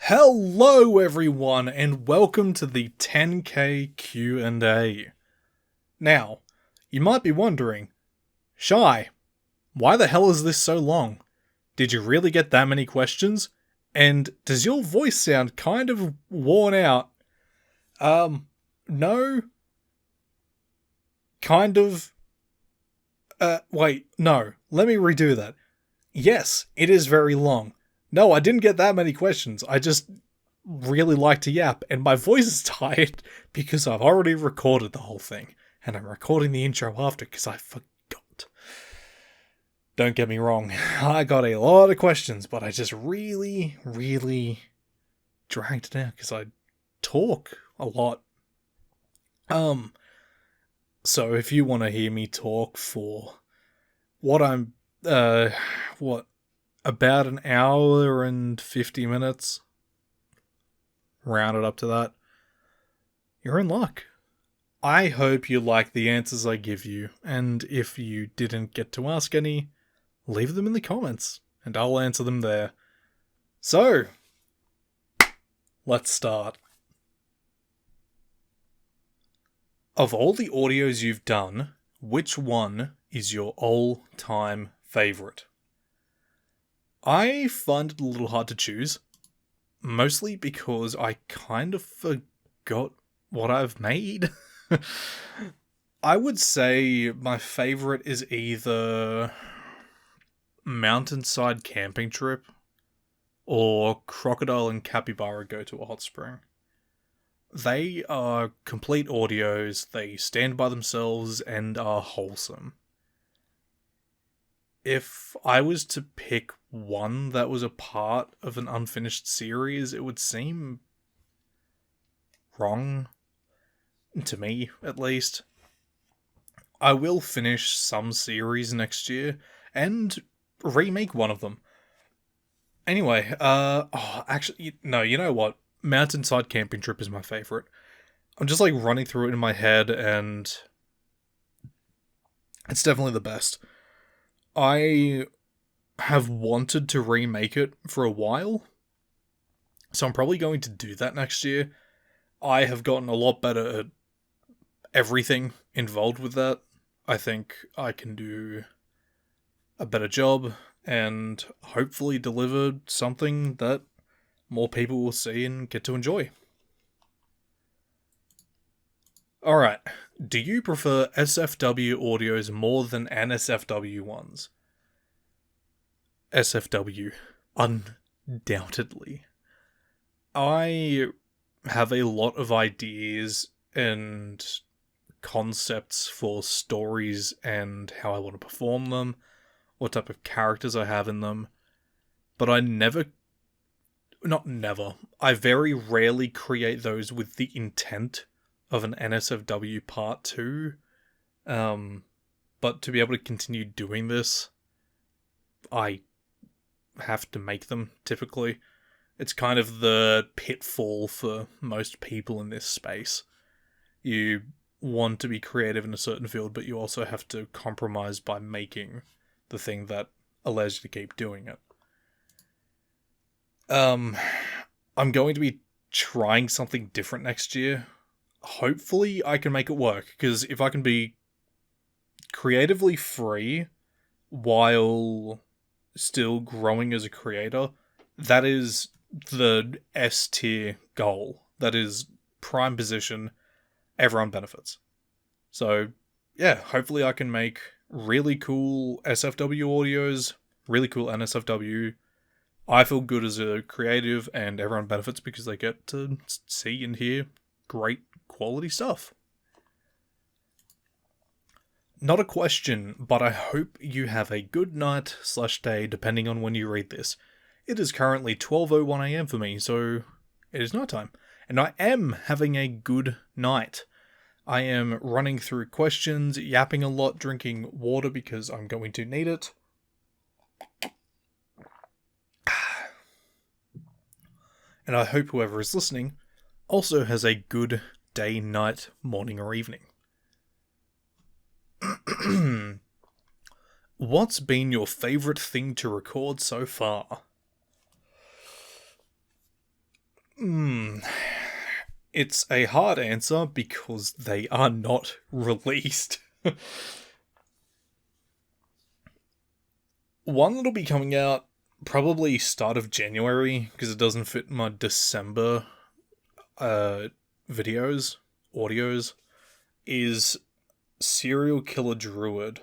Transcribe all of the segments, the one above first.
Hello everyone and welcome to the 10k Q&A. Now, you might be wondering, Shy, why the hell is this so long? Did you really get that many questions? And does your voice sound kind of worn out? No. Kind of. Wait, no. Let me redo that. Yes, it is very long. No, I didn't get that many questions. I just really like to yap, and my voice is tired because I've already recorded the whole thing, and I'm recording the intro after because I forgot. Don't get me wrong, I got a lot of questions, but I just really dragged it out because I talk a lot. So if you want to hear me talk for about an hour and 50 minutes, round it up to that, you're in luck. I hope you like the answers I give you, and if you didn't get to ask any, leave them in the comments, and I'll answer them there. So, let's start. Of all the audios you've done, which one is your all-time favourite? I find it a little hard to choose, mostly because I kind of forgot what I've made. I would say my favourite is either Mountainside Camping Trip or Crocodile and Capybara Go to a Hot Spring. They are complete audios, they stand by themselves and are wholesome. If I was to pick one that was a part of an unfinished series, it would seem wrong, to me at least. I will finish some series next year and remake one of them. Anyway, actually, no, you know what? Mountainside Camping Trip is my favourite. I'm just like running through it in my head and it's definitely the best. I have wanted to remake it for a while, so I'm probably going to do that next year. I have gotten a lot better at everything involved with that. I think I can do a better job and hopefully deliver something that more people will see and get to enjoy. Alright, do you prefer SFW audios more than NSFW ones? SFW, undoubtedly. I have a lot of ideas and concepts for stories and how I want to perform them, what type of characters I have in them, but I very rarely create those with the intent of an NSFW Part 2, but to be able to continue doing this, I have to make them, typically. It's kind of the pitfall for most people in this space. You want to be creative in a certain field, but you also have to compromise by making the thing that allows you to keep doing it. I'm going to be trying something different next year. Hopefully I can make it work, because if I can be creatively free while still growing as a creator, that is the S tier goal. That is prime position. Everyone benefits. So, yeah, hopefully I can make really cool SFW audios, really cool NSFW. I feel good as a creative, and everyone benefits because they get to see and hear great quality stuff. Not a question, but I hope you have a good night/day depending on when you read this. It is currently 12:01 AM for me, so it is night time. And I am having a good night. I am running through questions, yapping a lot, drinking water because I'm going to need it. And I hope whoever is listening also has a good day, night, morning, or evening. What's been your favourite thing to record so far? It's a hard answer because they are not released. One that'll be coming out probably start of January because it doesn't fit my December videos, audios, is Serial Killer Druid.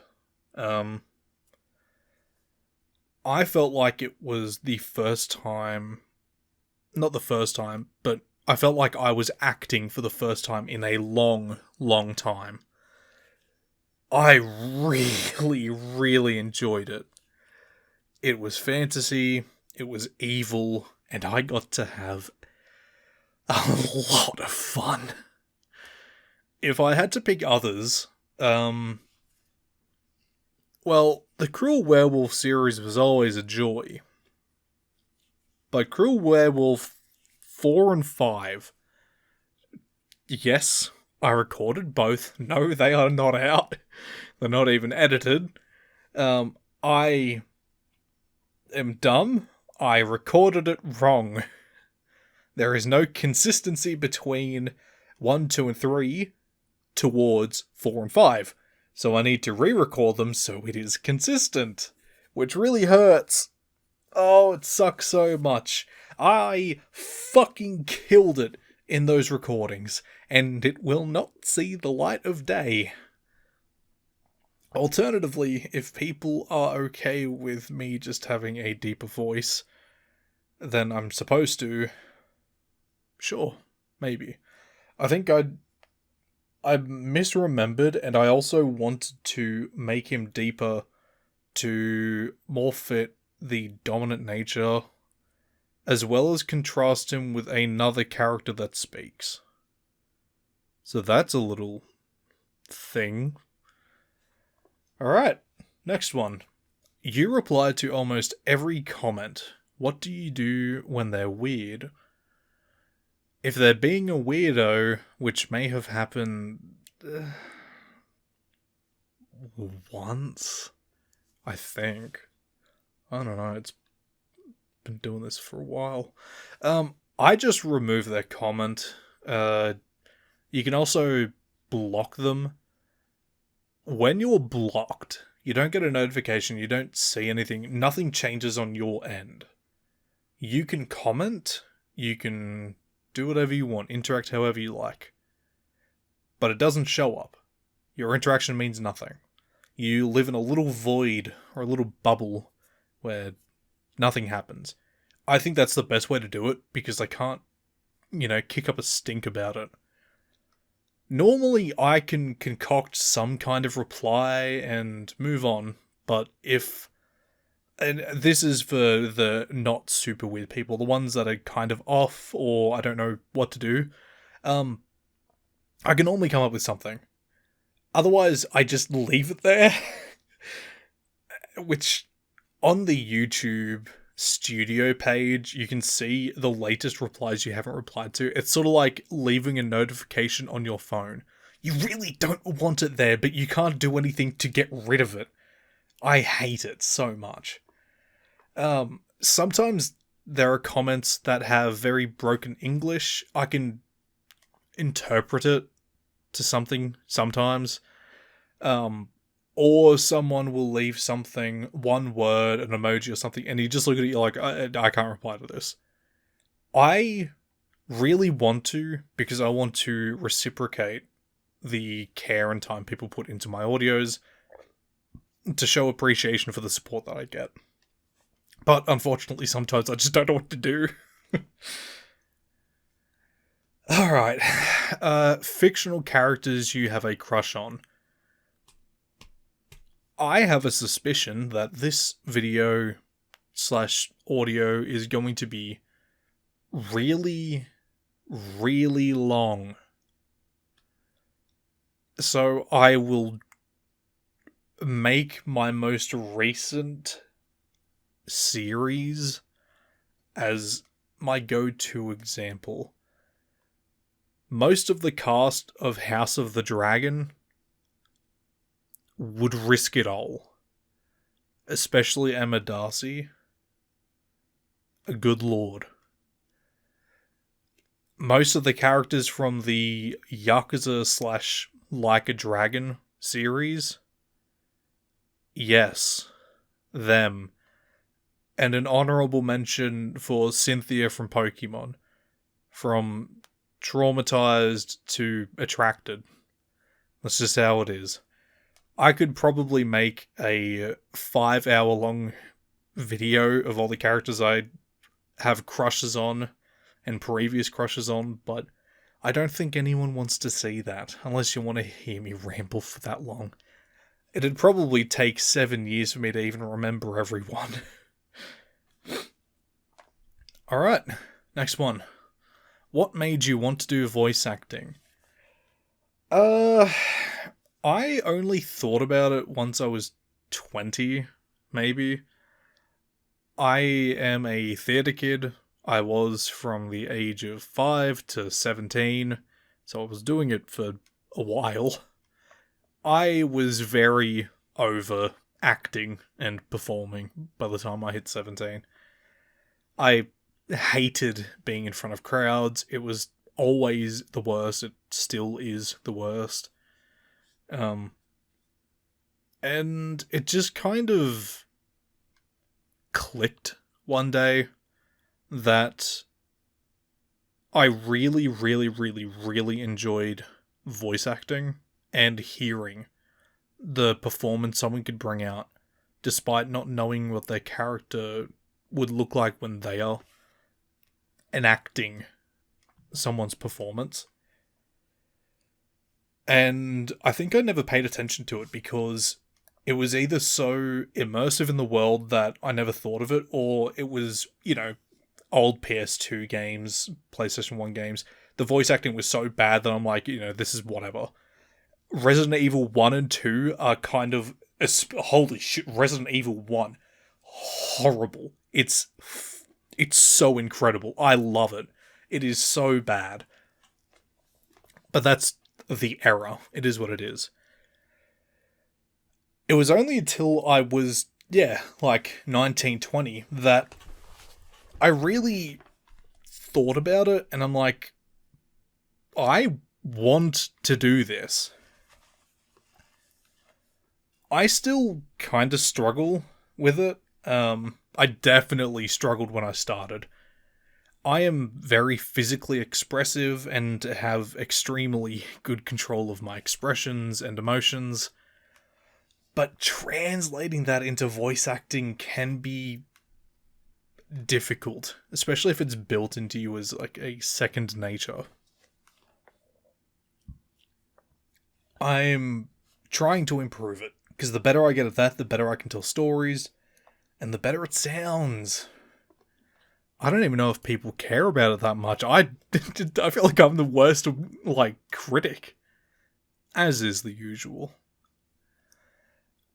I felt like it was the first time, not the first time, but I felt like I was acting for the first time in a long, long time. I really, really enjoyed it. It was fantasy, it was evil, and I got to have a lot of fun. If I had to pick others, well, the Cruel Werewolf series was always a joy. But Cruel Werewolf 4 and 5, yes, I recorded both. No, they are not out. They're not even edited. I am dumb. I recorded it wrong. There is no consistency between 1, 2, and 3 towards 4 and 5. So I need to re-record them so it is consistent. Which really hurts. Oh, it sucks so much. I fucking killed it in those recordings, and it will not see the light of day. Alternatively, if people are okay with me just having a deeper voice than I'm supposed to, sure, maybe. I think I misremembered, and I also wanted to make him deeper to more fit the dominant nature, as well as contrast him with another character that speaks. So that's a little thing. Alright, next one. You reply to almost every comment. What do you do when they're weird? If they're being a weirdo, which may have happened once, I think. I don't know, it's been doing this for a while. I just remove their comment. You can also block them. When you're blocked, you don't get a notification, you don't see anything, nothing changes on your end. You can comment, you can do whatever you want, interact however you like. But it doesn't show up. Your interaction means nothing. You live in a little void, or a little bubble, where nothing happens. I think that's the best way to do it, because I can't, kick up a stink about it. Normally, I can concoct some kind of reply and move on, but and this is for the not super weird people, the ones that are kind of off, or I don't know what to do, I can normally come up with something. Otherwise, I just leave it there. Which, on the YouTube studio page, you can see the latest replies you haven't replied to. It's sort of like leaving a notification on your phone. You really don't want it there, but you can't do anything to get rid of it. I hate it so much. Sometimes there are comments that have very broken English. I can interpret it to something sometimes. Or someone will leave something, one word, an emoji or something, and you just look at it, you're like, I can't reply to this. I really want to, because I want to reciprocate the care and time people put into my audios to show appreciation for the support that I get. But unfortunately, sometimes I just don't know what to do. Alright. Fictional characters you have a crush on. I have a suspicion that this video / audio is going to be really, really long. So I will make my most recent series as my go-to example. Most of the cast of House of the Dragon would risk it all. Especially Emma Darcy. A good lord. most of the characters from the Yakuza slash Like a Dragon series, yes, them. And an honorable mention for Cynthia from Pokemon. From traumatized to attracted. That's just how it is. I could probably make a 5-hour long video of all the characters I have crushes on and previous crushes on, but I don't think anyone wants to see that, unless you want to hear me ramble for that long. It'd probably take 7 years for me to even remember everyone. Alright, next one. What made you want to do voice acting? I only thought about it once I was 20, maybe. I am a theatre kid. I was from the age of 5 to 17, so I was doing it for a while. I was very over acting and performing by the time I hit 17. I hated being in front of crowds. It was always the worst. It still is the worst. And it just kind of clicked one day that I really, really, really, really enjoyed voice acting and hearing the performance someone could bring out, despite not knowing what their character would look like when they are enacting someone's performance. And I think I never paid attention to it because it was either so immersive in the world that I never thought of it, or it was, old PS2 games, PlayStation 1 games. The voice acting was so bad that I'm like, this is whatever. Resident Evil 1 and 2 are kind of... Holy shit, Resident Evil 1. Horrible. It's so incredible. I love it. It is so bad. But that's the era. It is what it is. It was only until I was, 19, 20, that I really thought about it, and I'm like, I want to do this. I still kind of struggle with it. I definitely struggled when I started. I am very physically expressive and have extremely good control of my expressions and emotions. But translating that into voice acting can be difficult, especially if it's built into you as like a second nature. I'm trying to improve it, because the better I get at that, the better I can tell stories, and the better it sounds. I don't even know if people care about it that much. I feel like I'm the worst, critic. As is the usual.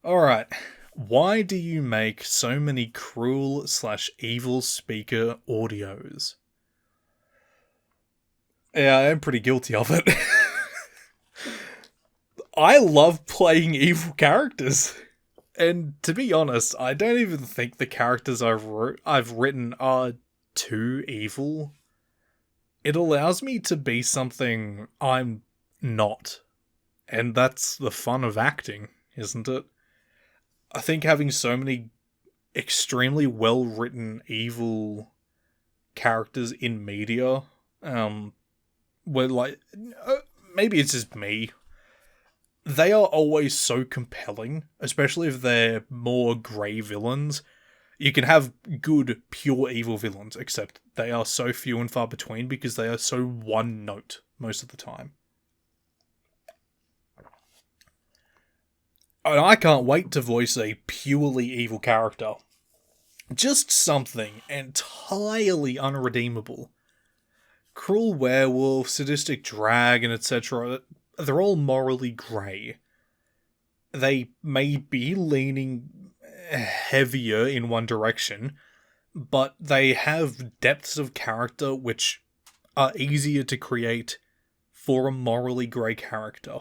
Alright. Why do you make so many cruel/evil speaker audios? Yeah, I am pretty guilty of it. I love playing evil characters. And to be honest, I don't even think the characters I've written are too evil. It allows me to be something I'm not. And that's the fun of acting, isn't it? I think having so many extremely well-written evil characters in media, where maybe it's just me. They are always so compelling, especially if they're more grey villains. You can have good, pure evil villains, except they are so few and far between because they are so one note most of the time. And I can't wait to voice a purely evil character. Just something entirely unredeemable. Cruel werewolf, sadistic dragon, etc. They're all morally grey. They may be leaning heavier in one direction, but they have depths of character which are easier to create for a morally grey character.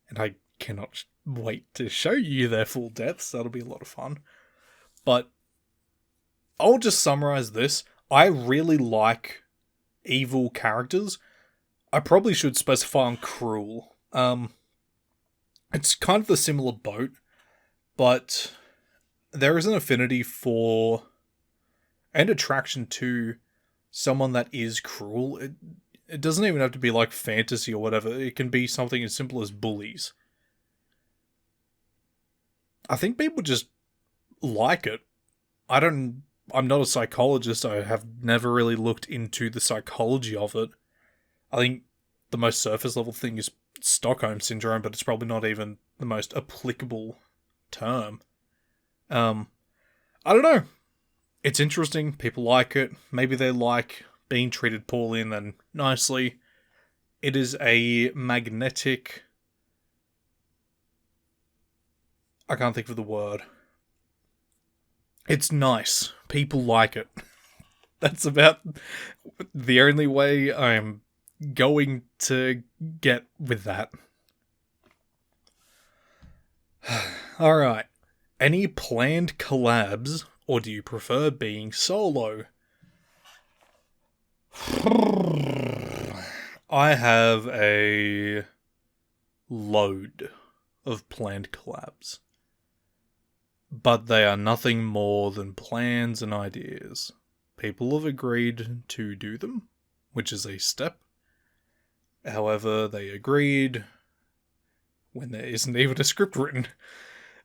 And I cannot wait to show you their full depths. That'll be a lot of fun. But I'll just summarize this. I really like evil characters, I probably should specify on cruel. It's kind of a similar boat, but there is an affinity for and attraction to someone that is cruel. It doesn't even have to be like fantasy or whatever. It can be something as simple as bullies. I think people just like it. I'm not a psychologist. I have never really looked into the psychology of it. I think the most surface level thing is Stockholm Syndrome, but it's probably not even the most applicable term. I don't know. It's interesting. People like it. Maybe they like being treated poorly and then nicely. It is a magnetic... I can't think of the word. It's nice. People like it. That's about the only way I'm going to get with that. Alright. Any planned collabs, or do you prefer being solo? I have a load of planned collabs. But they are nothing more than plans and ideas. People have agreed to do them, which is a step. However, they agreed when there isn't even a script written.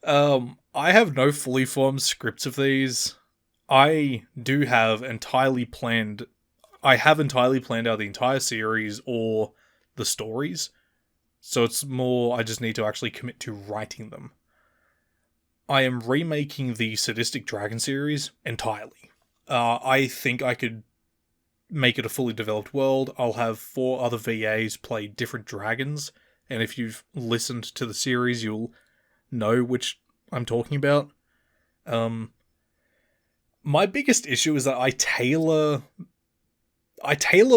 I have no fully formed scripts of these. I have entirely planned out the entire series or the stories. So it's more, I just need to actually commit to writing them. I am remaking the Sadistic Dragon series entirely. I think I could make it a fully developed world. I'll have 4 other VAs play different dragons, and if you've listened to the series, you'll know which I'm talking about. My biggest issue is that I tailor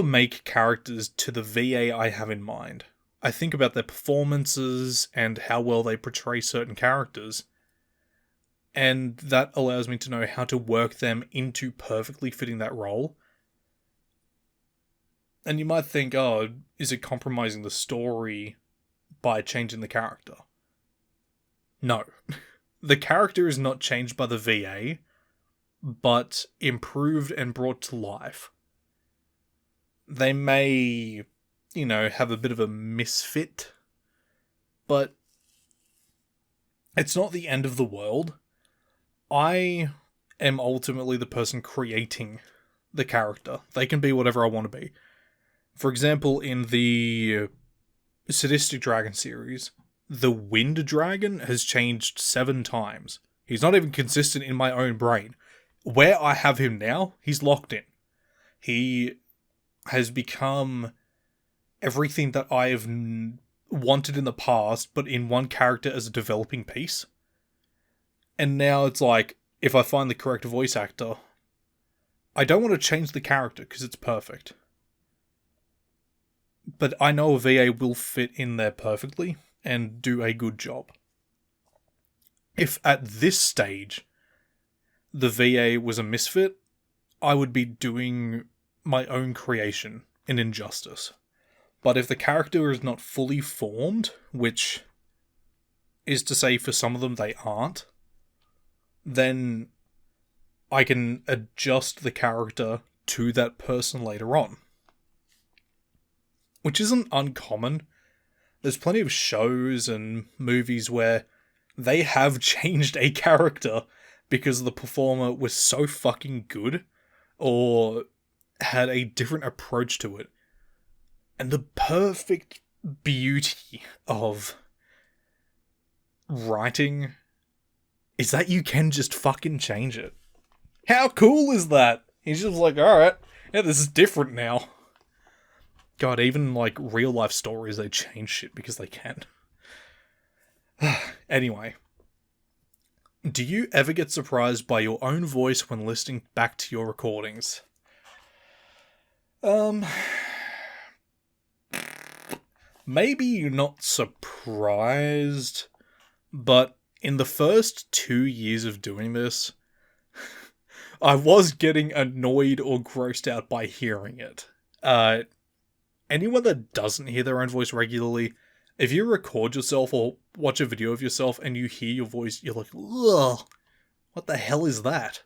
make characters to the VA I have in mind. I think about their performances and how well they portray certain characters, and that allows me to know how to work them into perfectly fitting that role. And you might think, oh, is it compromising the story by changing the character? No. The character is not changed by the VA, but improved and brought to life. They may, have a bit of a misfit, but it's not the end of the world. I am ultimately the person creating the character. They can be whatever I want to be. For example, in the Sadistic Dragon series, the Wind Dragon has changed 7 times. He's not even consistent in my own brain. Where I have him now, he's locked in. He has become everything that I have wanted in the past, but in one character as a developing piece. And now it's like, if I find the correct voice actor, I don't want to change the character because it's perfect. But I know a VA will fit in there perfectly and do a good job. If at this stage the VA was a misfit, I would be doing my own creation in injustice. But if the character is not fully formed, which is to say for some of them they aren't, then I can adjust the character to that person later on. Which isn't uncommon. There's plenty of shows and movies where they have changed a character because the performer was so fucking good or had a different approach to it. And the perfect beauty of writing is that you can just fucking change it. How cool is that? He's just like, alright, yeah, this is different now. God, even like real life stories, they change shit because they can. Anyway. Do you ever get surprised by your own voice when listening back to your recordings? Maybe you're not surprised, but in the first 2 years of doing this, I was getting annoyed or grossed out by hearing it. Uh, anyone that doesn't hear their own voice regularly, if you record yourself or watch a video of yourself and you hear your voice, you're like, ugh, what the hell is that?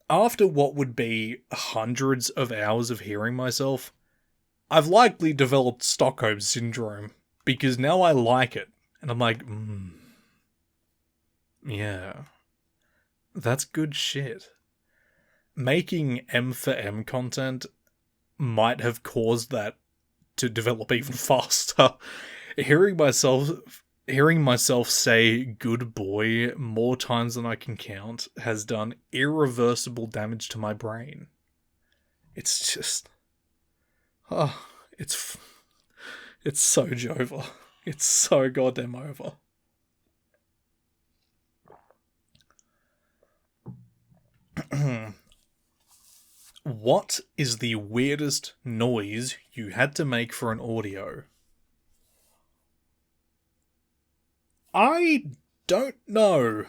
After what would be hundreds of hours of hearing myself, I've likely developed Stockholm Syndrome, because now I like it. And I'm like, yeah, that's good shit. Making M for M content might have caused that to develop even faster. Hearing myself say good boy more times than I can count has done irreversible damage to my brain. It's just... oh, it's so Jova. It's so goddamn over. What is the weirdest noise you had to make for an audio? I don't know.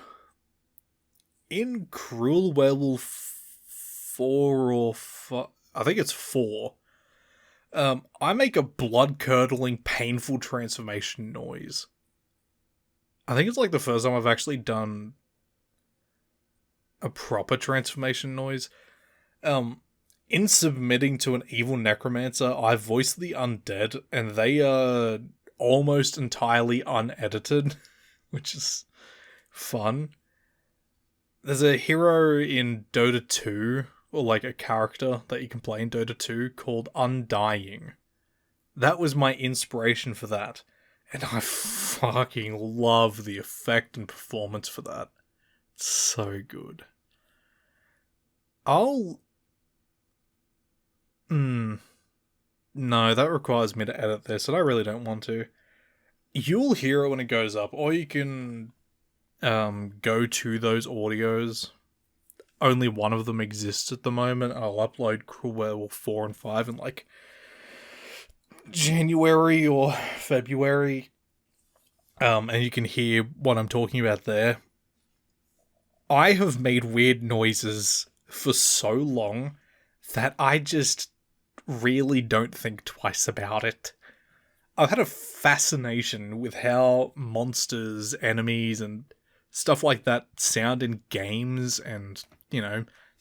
In Cruel Werewolf 4 or 5, I think it's 4, I make a blood-curdling, painful transformation noise. I think it's like the first time I've actually done a proper transformation noise. In submitting to an evil necromancer, I voice the undead, and they are almost entirely unedited, which is fun. There's a hero in Dota 2, or like a character that you can play in Dota 2, called Undying. That was my inspiration for that, and I fucking love the effect and performance for that. It's so good. No, that requires me to edit this, and I really don't want to. You'll hear it when it goes up, or you can go to those audios. Only one of them exists at the moment. I'll upload Cruel Werewolf 4 and 5 in like January or February. And you can hear what I'm talking about there. I have made weird noises for so long that I just really don't think twice about it. I've had a fascination with how monsters, enemies, and stuff like that sound in games and,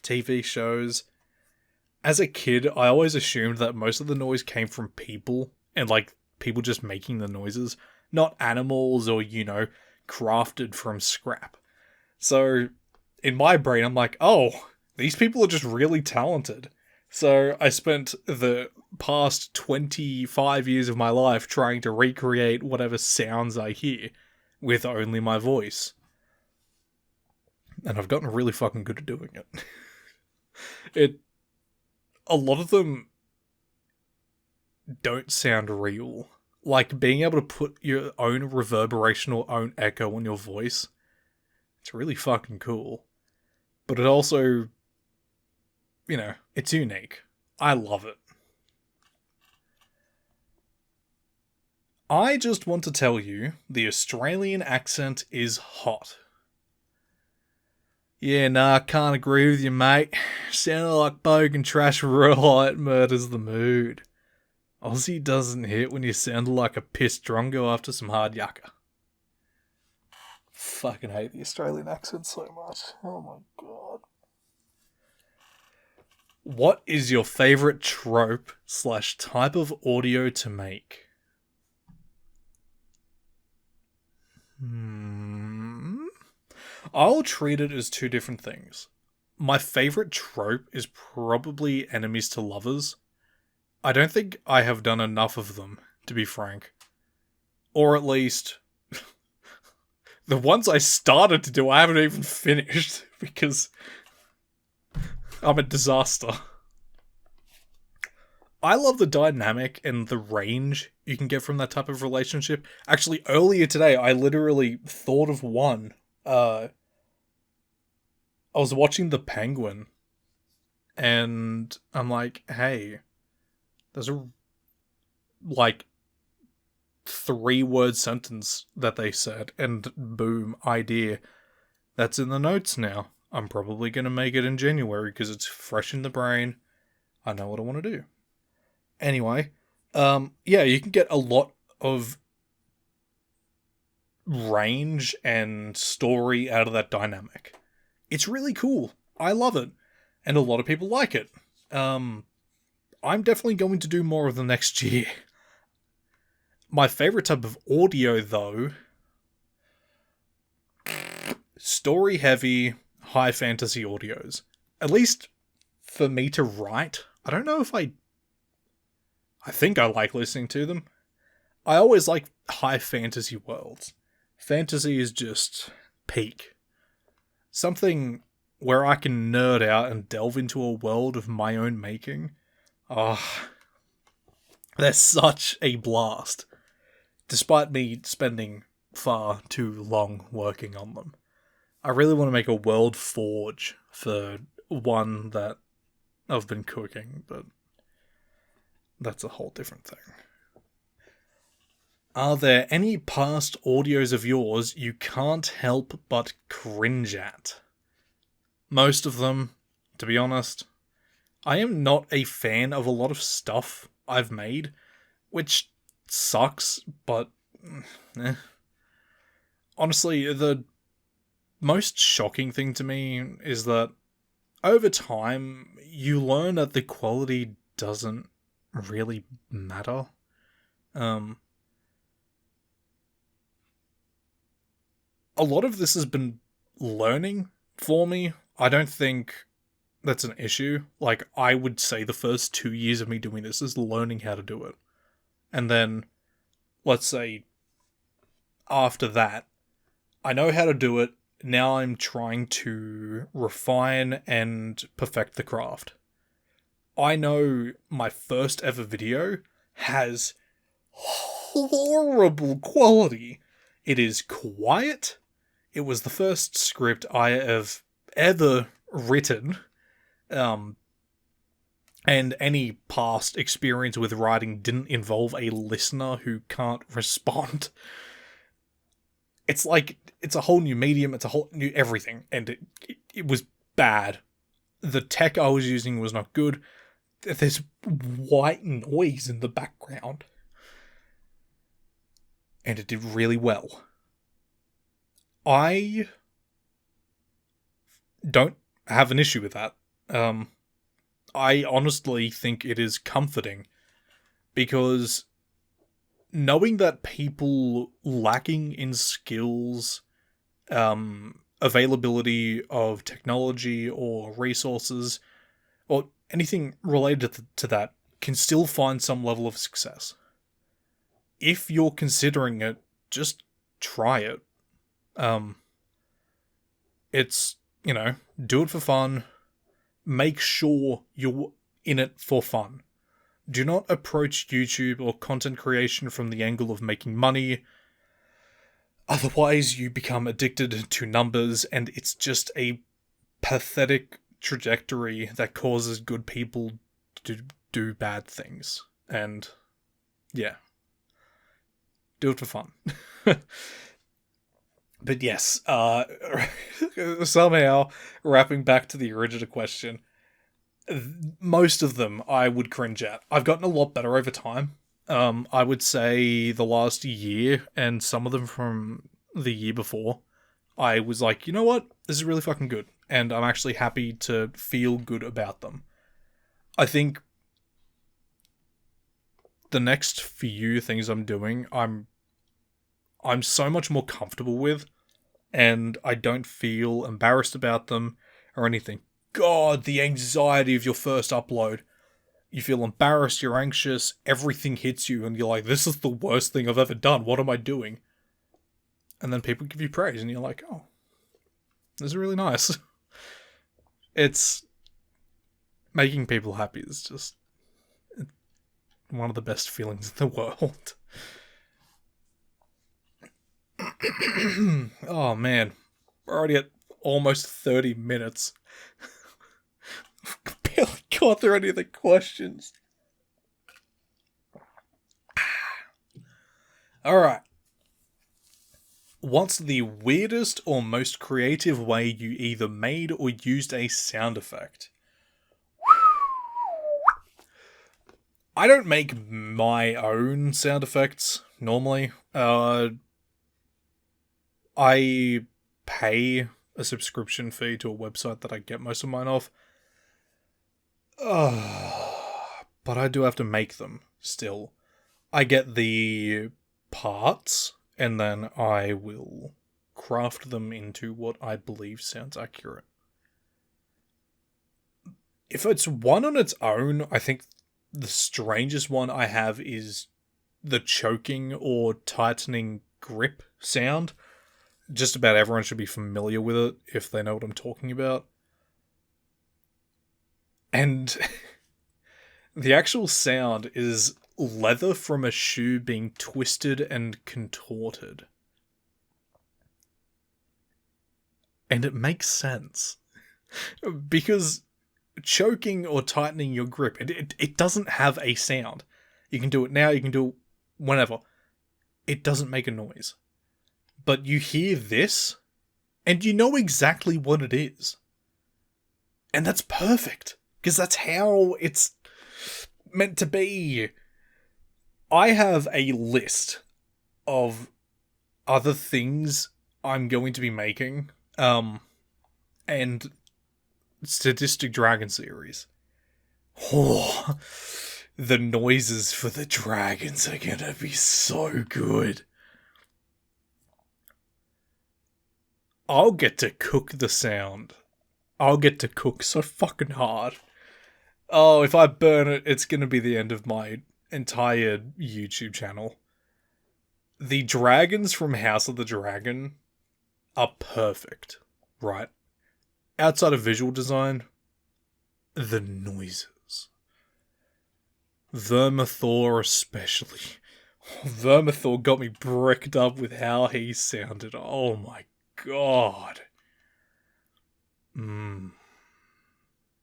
TV shows. As a kid, I always assumed that most of the noise came from people, and people just making the noises, not animals or, crafted from scrap. So, in my brain, I'm like, oh, these people are just really talented. So I spent the past 25 years of my life trying to recreate whatever sounds I hear with only my voice. And I've gotten really fucking good at doing it. A lot of them don't sound real. Like being able to put your own reverberation or own echo on your voice, it's really fucking cool. But it also, it's unique. I love it. I just want to tell you, the Australian accent is hot. Yeah, nah, I can't agree with you, mate. Sounding like bogan trash right murders the mood. Aussie doesn't hit when you sound like a pissed drongo after some hard yucca. Fucking hate the Australian accent so much. Oh my god. What is your favourite trope / type of audio to make? I'll treat it as two different things. My favourite trope is probably enemies to lovers. I don't think I have done enough of them, to be frank. Or at least... the ones I started to do I haven't even finished, because... I'm a disaster. I love the dynamic and the range you can get from that type of relationship. Actually, earlier today, I literally thought of one. I was watching The Penguin, and I'm like, hey, there's a, 3-word sentence that they said, and boom, idea. That's in the notes now. I'm probably going to make it in January because it's fresh in the brain. I know what I want to do. Anyway, yeah, you can get a lot of range and story out of that dynamic. It's really cool. I love it. And a lot of people like it. I'm definitely going to do more of them next year. My favorite type of audio, though, story heavy, high fantasy audios. At least for me to write. I don't know if I think I like listening to them. I always like high fantasy worlds. Fantasy is just peak. Something where I can nerd out and delve into a world of my own making. Ah, they're such a blast. Despite me spending far too long working on them. I really want to make a world forge for one that I've been cooking, but that's a whole different thing. Are there any past audios of yours you can't help but cringe at? Most of them, to be honest. I am not a fan of a lot of stuff I've made, which sucks, but eh. Honestly, the most shocking thing to me is that over time, you learn that the quality doesn't really matter. A lot of this has been learning for me. I don't think that's an issue. Like, I would say the first 2 years of me doing this is learning how to do it. And then, let's say, after that, I know how to do it. Now I'm trying to refine and perfect the craft. I know my first ever video has horrible quality. It is quiet. It was the first script I have ever written. And any past experience with writing didn't involve a listener who can't respond. It's like, it's a whole new medium, it's a whole new everything, and it was bad. The tech I was using was not good. There's white noise in the background. And it did really well. I don't have an issue with that. I honestly think it is comforting because knowing that people lacking in skills, availability of technology or resources, or anything related to that, can still find some level of success. If you're considering it, just try it. It's, do it for fun. Make sure you're in it for fun. Do not approach YouTube or content creation from the angle of making money. Otherwise, you become addicted to numbers, and it's just a pathetic trajectory that causes good people to do bad things. And, yeah. Do it for fun. But yes, somehow, wrapping back to the original question, most of them I would cringe at. I've gotten a lot better over time. I would say the last year, and some of them from the year before, I was like, you know what? This is really fucking good. And I'm actually happy to feel good about them. I think the next few things I'm doing, I'm so much more comfortable with, and I don't feel embarrassed about them or anything. God, the anxiety of your first upload. You feel embarrassed, you're anxious, everything hits you, and you're like, this is the worst thing I've ever done, what am I doing? And then people give you praise, and you're like, oh, this is really nice. It's... making people happy is just one of the best feelings in the world. Oh man, we're already at almost 30 minutes. Barely got through any of the questions. Alright. What's the weirdest or most creative way you either made or used a sound effect? I don't make my own sound effects normally. I pay a subscription fee to a website that I get most of mine off. But I do have to make them still. I get the parts, and then I will craft them into what I believe sounds accurate. If it's one on its own, I think the strangest one I have is the choking or tightening grip sound. Just about everyone should be familiar with it if they know what I'm talking about. And the actual sound is leather from a shoe being twisted and contorted. And it makes sense. Because choking or tightening your grip, it doesn't have a sound. You can do it now, you can do it whenever. It doesn't make a noise. But you hear this, and you know exactly what it is. And that's perfect, because that's how it's meant to be. I have a list of other things I'm going to be making, and Sadistic Dragon series. Oh, the noises for the dragons are gonna be so good. I'll get to cook the sound. I'll get to cook so fucking hard. Oh, if I burn it, it's gonna be the end of my entire YouTube channel. The dragons from House of the Dragon are perfect, right? Outside of visual design, the noises. Vermithor especially. Vermithor got me bricked up with how he sounded. Oh my god.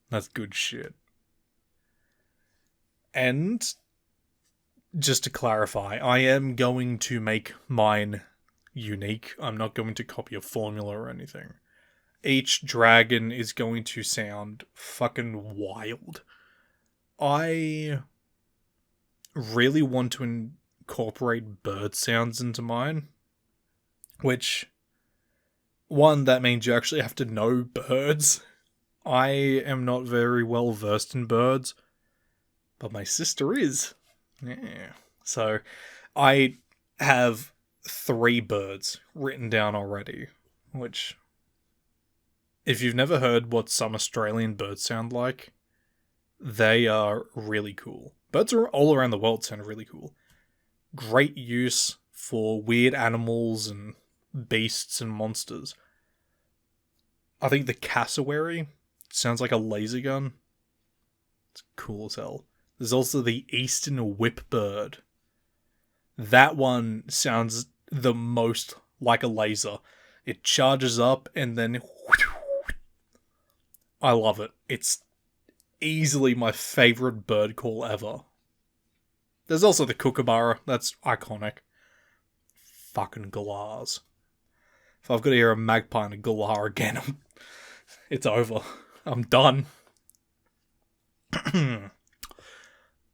That's good shit. And just to clarify, I am going to make mine unique. I'm not going to copy a formula or anything. Each dragon is going to sound fucking wild. I really want to incorporate bird sounds into mine. Which, one, that means you actually have to know birds. I am not very well versed in birds. But my sister is. Yeah. So, I have 3 birds written down already. Which, if you've never heard what some Australian birds sound like, they are really cool. Birds are all around the world sound really cool. Great use for weird animals and beasts and monsters. I think the cassowary sounds like a laser gun. It's cool as hell. There's also the eastern whip bird. That one sounds the most like a laser. It charges up and then... I love it. It's easily my favourite bird call ever. There's also the kookaburra. That's iconic. Fucking galahs. If I've got to hear a magpie and a galah again, it's over. I'm done.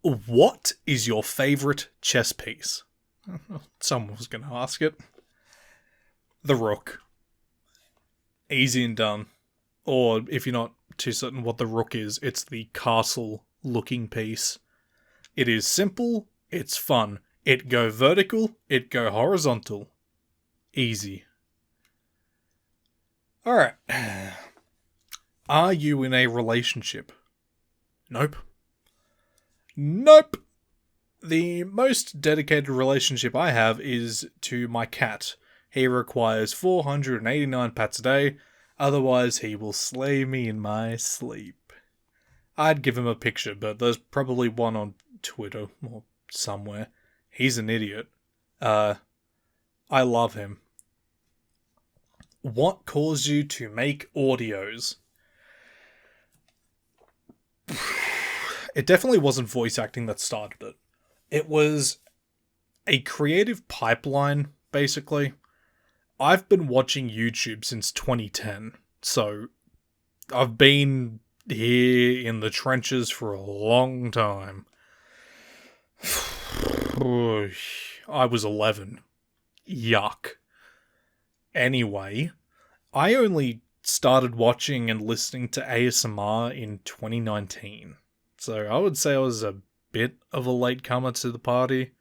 What is your favourite chess piece? Someone was going to ask it. The rook. Easy and done. Or, if you're not too certain what the rook is, it's the castle-looking piece. It is simple, it's fun. It go vertical, it go horizontal. Easy. Alright. Are you in a relationship? Nope. Nope. The most dedicated relationship I have is to my cat. He requires 489 pats a day, otherwise he will slay me in my sleep. I'd give him a picture, but there's probably one on Twitter or somewhere. He's an idiot. I love him. What caused you to make audios? It definitely wasn't voice acting that started it. It was a creative pipeline, basically. I've been watching YouTube since 2010, so I've been here in the trenches for a long time. I was 11. Yuck. Anyway, I only started watching and listening to ASMR in 2019. So I would say I was a bit of a latecomer to the party.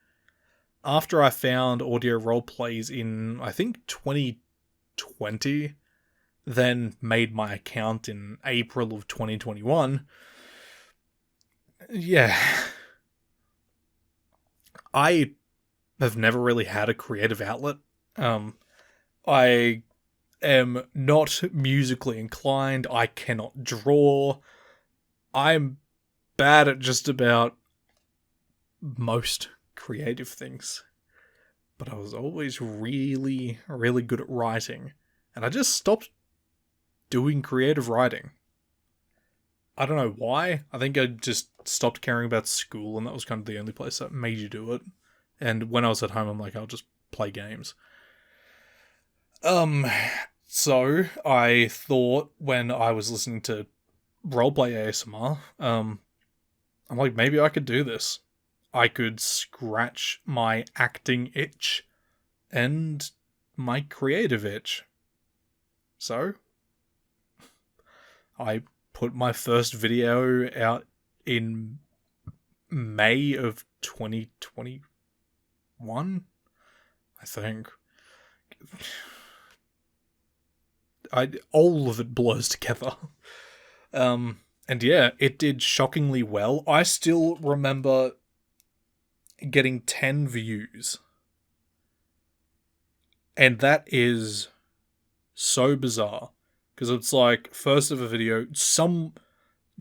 After I found audio roleplays in, I think, 2020, then made my account in April of 2021. Yeah. I have never really had a creative outlet. I am not musically inclined. I cannot draw. I'm bad at just about most creative things. But I was always really, really good at writing. And I just stopped doing creative writing. I don't know why. I think I just stopped caring about school, and that was kind of the only place that made you do it. And when I was at home, I'm like, I'll just play games. So I thought when I was listening to roleplay ASMR, I'm like, maybe I could do this. I could scratch my acting itch and my creative itch. So I put my first video out in May of 2021, I think. All of it blurs together. And yeah, it did shockingly well. I still remember getting 10 views. And that is so bizarre. Because it's like, first of a video,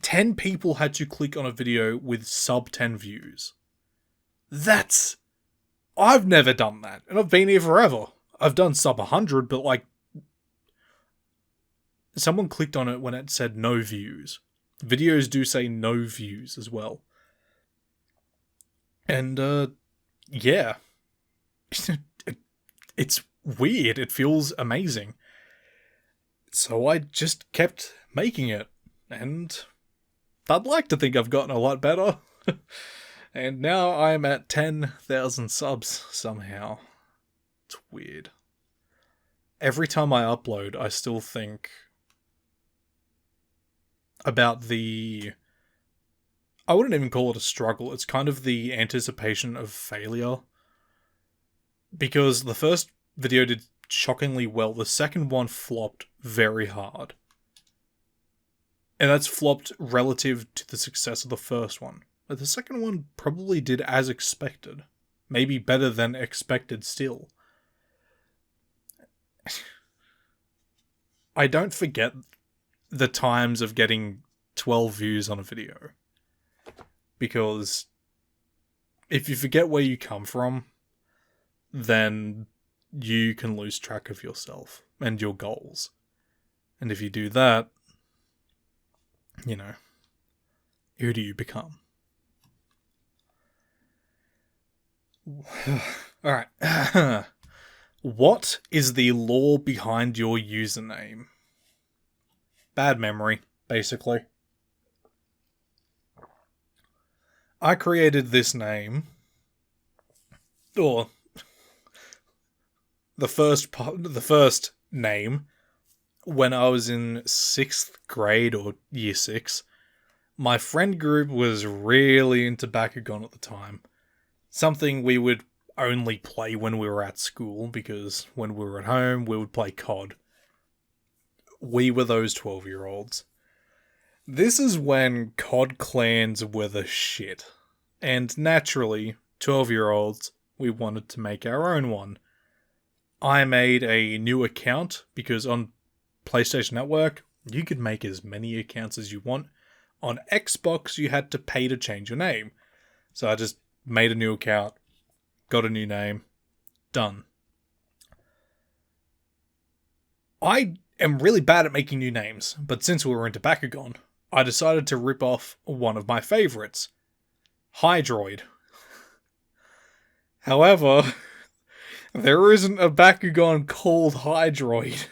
10 people had to click on a video with sub 10 views. I've never done that. And I've been here forever. I've done sub 100, but like, someone clicked on it when it said no views. Videos do say no views as well. And, yeah. It's weird. It feels amazing. So I just kept making it. And I'd like to think I've gotten a lot better. And now I'm at 10,000 subs somehow. It's weird. Every time I upload, I still think about I wouldn't even call it a struggle. It's kind of the anticipation of failure. Because the first video did shockingly well. The second one flopped very hard. And that's flopped relative to the success of the first one. But the second one probably did as expected. Maybe better than expected still. I don't forget the times of getting 12 views on a video. Because if you forget where you come from, then you can lose track of yourself and your goals. And if you do that, you know, who do you become? Alright. What is the lore behind your username? Bad memory, basically. I created this name, or the first name, when I was in 6th grade or year 6. My friend group was really into Bakugan at the time. Something we would only play when we were at school, because when we were at home, we would play COD. We were those 12-year-olds. This is when COD clans were the shit. And naturally, 12-year-olds, we wanted to make our own one. I made a new account, because on PlayStation Network, you could make as many accounts as you want. On Xbox, you had to pay to change your name. So I just made a new account, got a new name, done. I am really bad at making new names, but since we were into Bakugan, I decided to rip off one of my favorites, Hydroid. However, there isn't a Bakugan called Hydroid.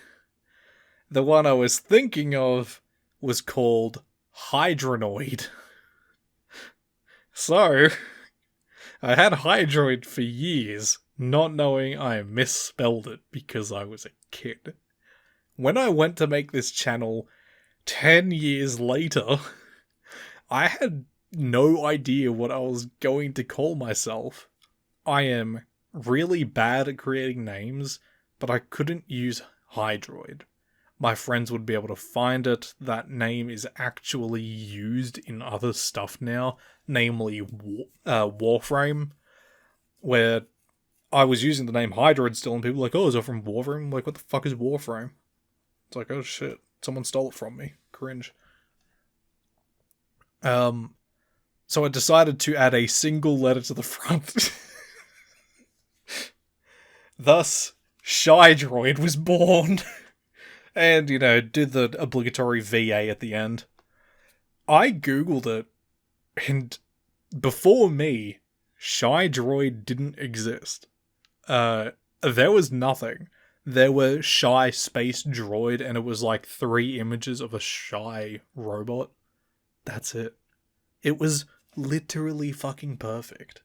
The one I was thinking of was called Hydronoid. So, I had Hydroid for years, not knowing I misspelled it because I was a kid. When I went to make this channel 10 years later, I had no idea what I was going to call myself. I am really bad at creating names, but I couldn't use Hydroid. My friends would be able to find it. That name is actually used in other stuff now, namely Warframe, where I was using the name Hydroid still, and people were like, oh, is that from Warframe? I'm like, what the fuck is Warframe? It's like, oh shit, someone stole it from me. Cringe. So I decided to add a single letter to the front. Thus, Shydroid was born. And, did the obligatory VA at the end. I googled it, and before me, Shydroid didn't exist. There was nothing. There were Shy Space Droid, and it was like 3 images of a shy robot. That's it. It was literally fucking perfect.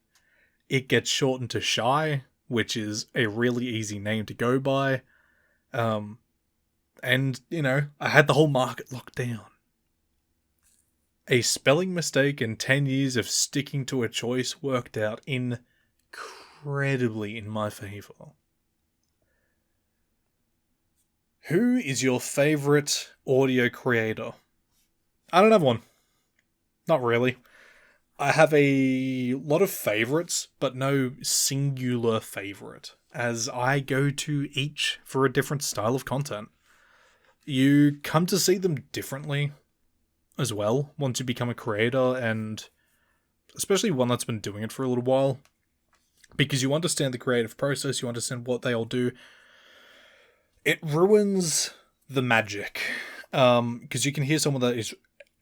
It gets shortened to Shy, which is a really easy name to go by. And, I had the whole market locked down. A spelling mistake and 10 years of sticking to a choice worked out incredibly in my favour. Who is your favourite audio creator? I don't have one. Not really. I have a lot of favourites, but no singular favourite, as I go to each for a different style of content. You come to see them differently as well once you become a creator, and especially one that's been doing it for a little while, because you understand the creative process, you understand what they all do. It ruins the magic, because you can hear someone that is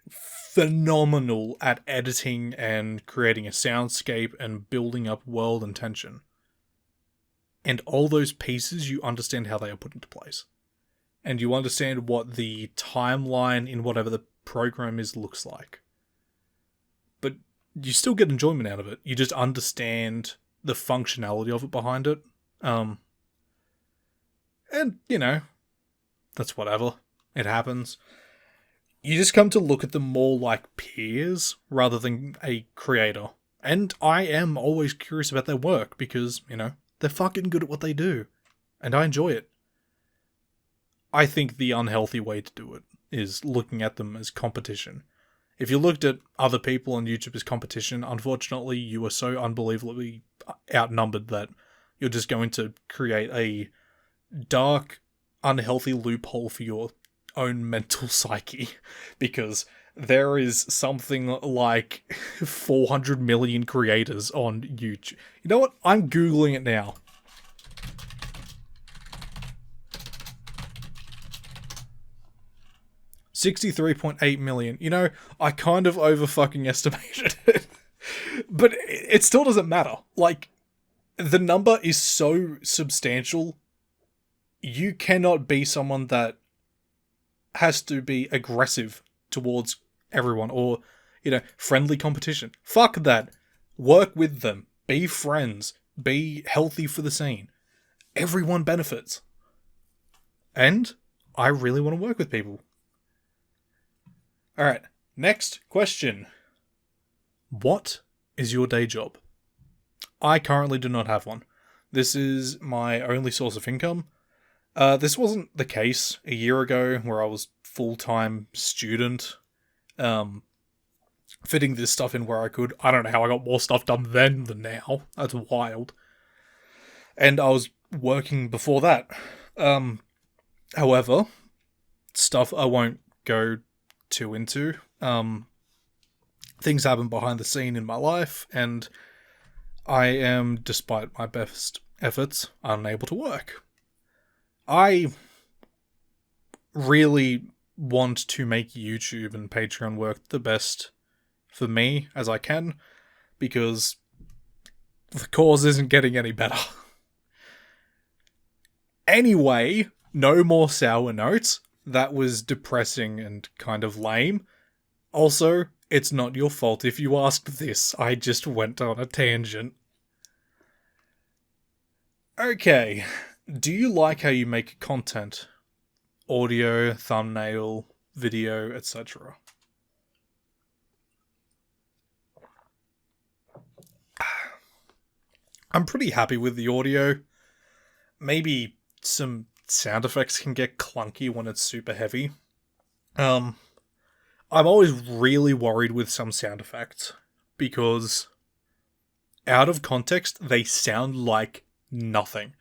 phenomenal at editing and creating a soundscape and building up world and tension. And all those pieces, you understand how they are put into place. And you understand what the timeline in whatever the program is looks like. But you still get enjoyment out of it. You just understand the functionality of it behind it. And, that's whatever. It happens. You just come to look at them more like peers rather than a creator. And I am always curious about their work because, they're fucking good at what they do. And I enjoy it. I think the unhealthy way to do it is looking at them as competition. If you looked at other people on YouTube as competition, unfortunately, you are so unbelievably outnumbered that you're just going to create a dark, unhealthy loophole for your own mental psyche, because there is something like 400 million creators on YouTube. You know what? I'm Googling it now. 63.8 million. I kind of over-fucking estimated it. But it still doesn't matter. Like, the number is so substantial, you cannot be someone that has to be aggressive towards everyone or, friendly competition. Fuck that. Work with them. Be friends. Be healthy for the scene. Everyone benefits. And I really want to work with people. Alright, next question. What is your day job? I currently do not have one. This is my only source of income. This wasn't the case a year ago where I was full-time student, fitting this stuff in where I could. I don't know how I got more stuff done then than now. That's wild. And I was working before that. However, stuff I won't go too into. Things happen behind the scene in my life, and I am, despite my best efforts, unable to work. I really want to make YouTube and Patreon work the best for me as I can, because the cause isn't getting any better. Anyway, no more sour notes. That was depressing and kind of lame. Also, it's not your fault if you asked this. I just went on a tangent. Okay. Do you like how you make content? Audio, thumbnail, video, etc. I'm pretty happy with the audio. Maybe some sound effects can get clunky when it's super heavy. I'm always really worried with some sound effects because out of context, they sound like nothing.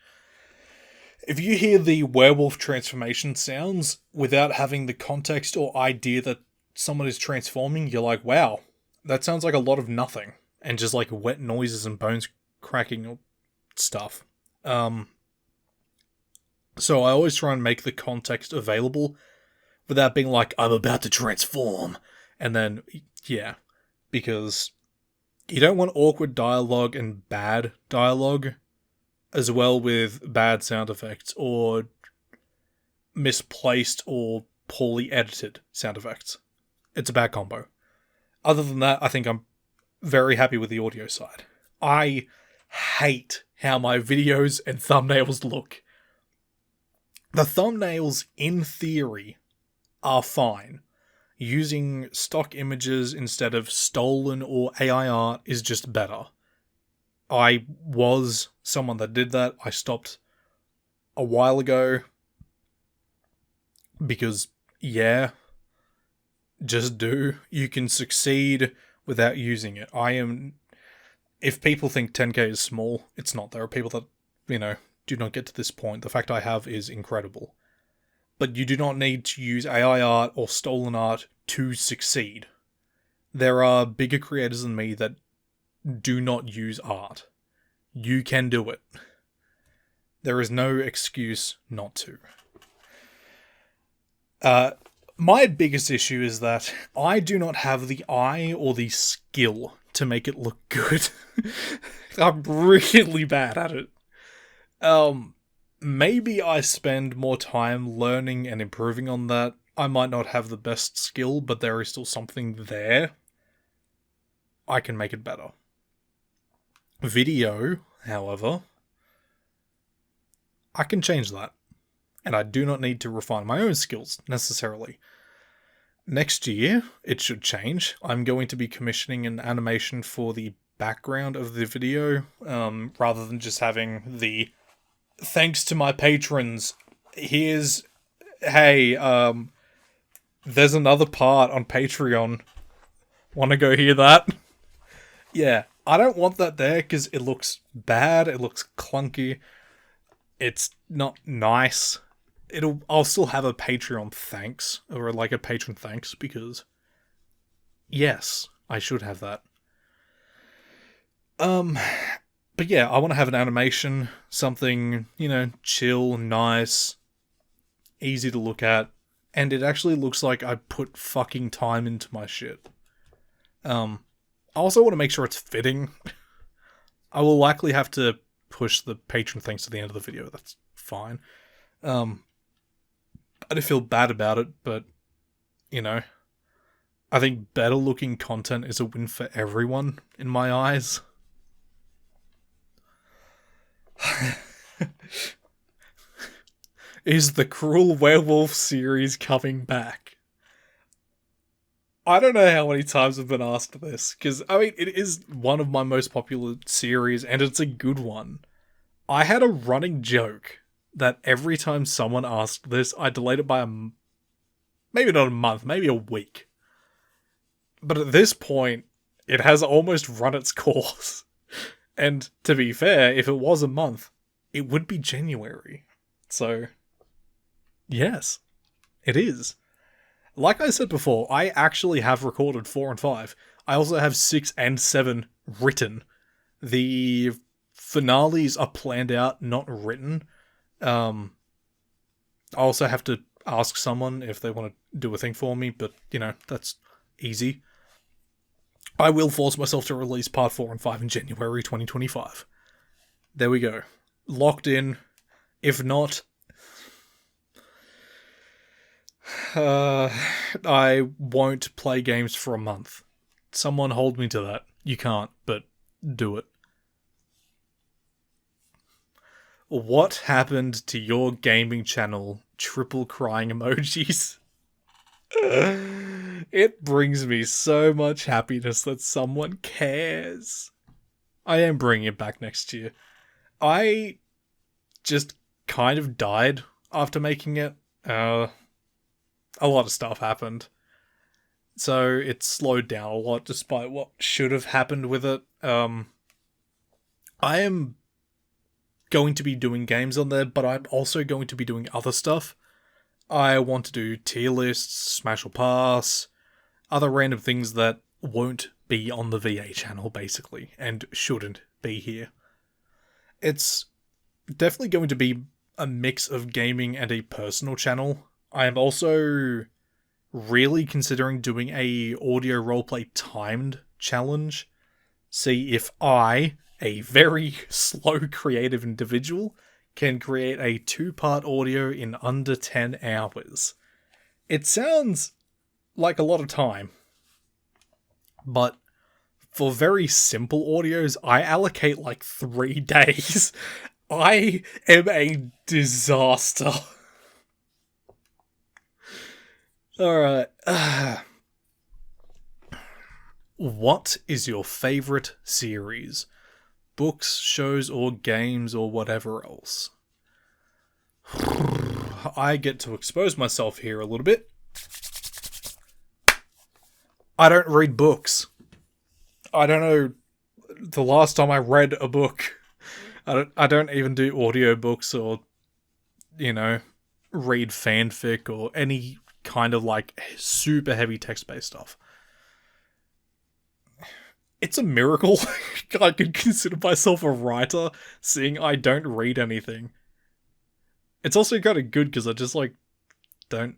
If you hear the werewolf transformation sounds without having the context or idea that someone is transforming, you're like, wow, that sounds like a lot of nothing. And just like wet noises and bones cracking stuff. So I always try and make the context available without being like, I'm about to transform. And then, yeah, because you don't want awkward dialogue and bad dialogue, as well with bad sound effects or misplaced or poorly edited sound effects. It's a bad combo. Other than that, I think I'm very happy with the audio side. I hate how my videos and thumbnails look. The thumbnails, in theory, are fine. Using stock images instead of stolen or AI art is just better. I was someone that did that. I stopped a while ago because, yeah, just do. You can succeed without using it. If people think 10k is small, it's not. There are people that, do not get to this point. The fact I have is incredible. But you do not need to use AI art or stolen art to succeed. There are bigger creators than me that do not use art. You can do it. There is no excuse not to. My biggest issue is that I do not have the eye or the skill to make it look good. I'm really bad at it. Maybe I spend more time learning and improving on that. I might not have the best skill, but there is still something there. I can make it better. Video, however, I can change that. And I do not need to refine my own skills, necessarily. Next year, it should change. I'm going to be commissioning an animation for the background of the video, rather than just having the thanks to my patrons, there's another part on Patreon. Want to go hear that? Yeah, I don't want that there because it looks bad, it looks clunky, it's not nice. I'll still have a Patreon thanks, or like a patron thanks, because yes, I should have that. But yeah, I want to have an animation, something, chill, nice, easy to look at, and it actually looks like I put fucking time into my shit. I also want to make sure it's fitting. I will likely have to push the patron things to the end of the video, that's fine. I don't feel bad about it, but, I think better looking content is a win for everyone, in my eyes. Is the Cruel Werewolf series coming back? I don't know how many times I've been asked this, because, it is one of my most popular series, and it's a good one. I had a running joke that every time someone asked this, I delayed it by maybe not a month, maybe a week. But at this point, it has almost run its course. And to be fair, if it was a month, it would be January. So, yes, it is. Like I said before, I actually have recorded 4 and 5. I also have 6 and 7 written. The finales are planned out, not written. I also have to ask someone if they want to do a thing for me, but, that's easy. I will force myself to release part 4 and 5 in January 2025. There we go. Locked in. If not, I won't play games for a month. Someone hold me to that. You can't, but do it. What happened to your gaming channel? Triple crying emojis. It brings me so much happiness that someone cares. I am bringing it back next year. I just kind of died after making it. A lot of stuff happened. So it slowed down a lot despite what should have happened with it. I am going to be doing games on there, but I'm also going to be doing other stuff. I want to do tier lists, Smash or Pass, other random things that won't be on the VA channel, basically, and shouldn't be here. It's definitely going to be a mix of gaming and a personal channel. I am also really considering doing a audio roleplay timed challenge. See if I, a very slow creative individual, can create a 2-part audio in under 10 hours. It sounds like a lot of time, but for very simple audios, I allocate like 3 days. I am a disaster. Alright. What is your favourite series? Books, shows, or games, or whatever else? I get to expose myself here a little bit. I don't read books. I don't know the last time I read a book. I don't even do audiobooks or, read fanfic or any kind of like super heavy text-based stuff. It's a miracle I could consider myself a writer, seeing I don't read anything. It's also kind of good because I just don't.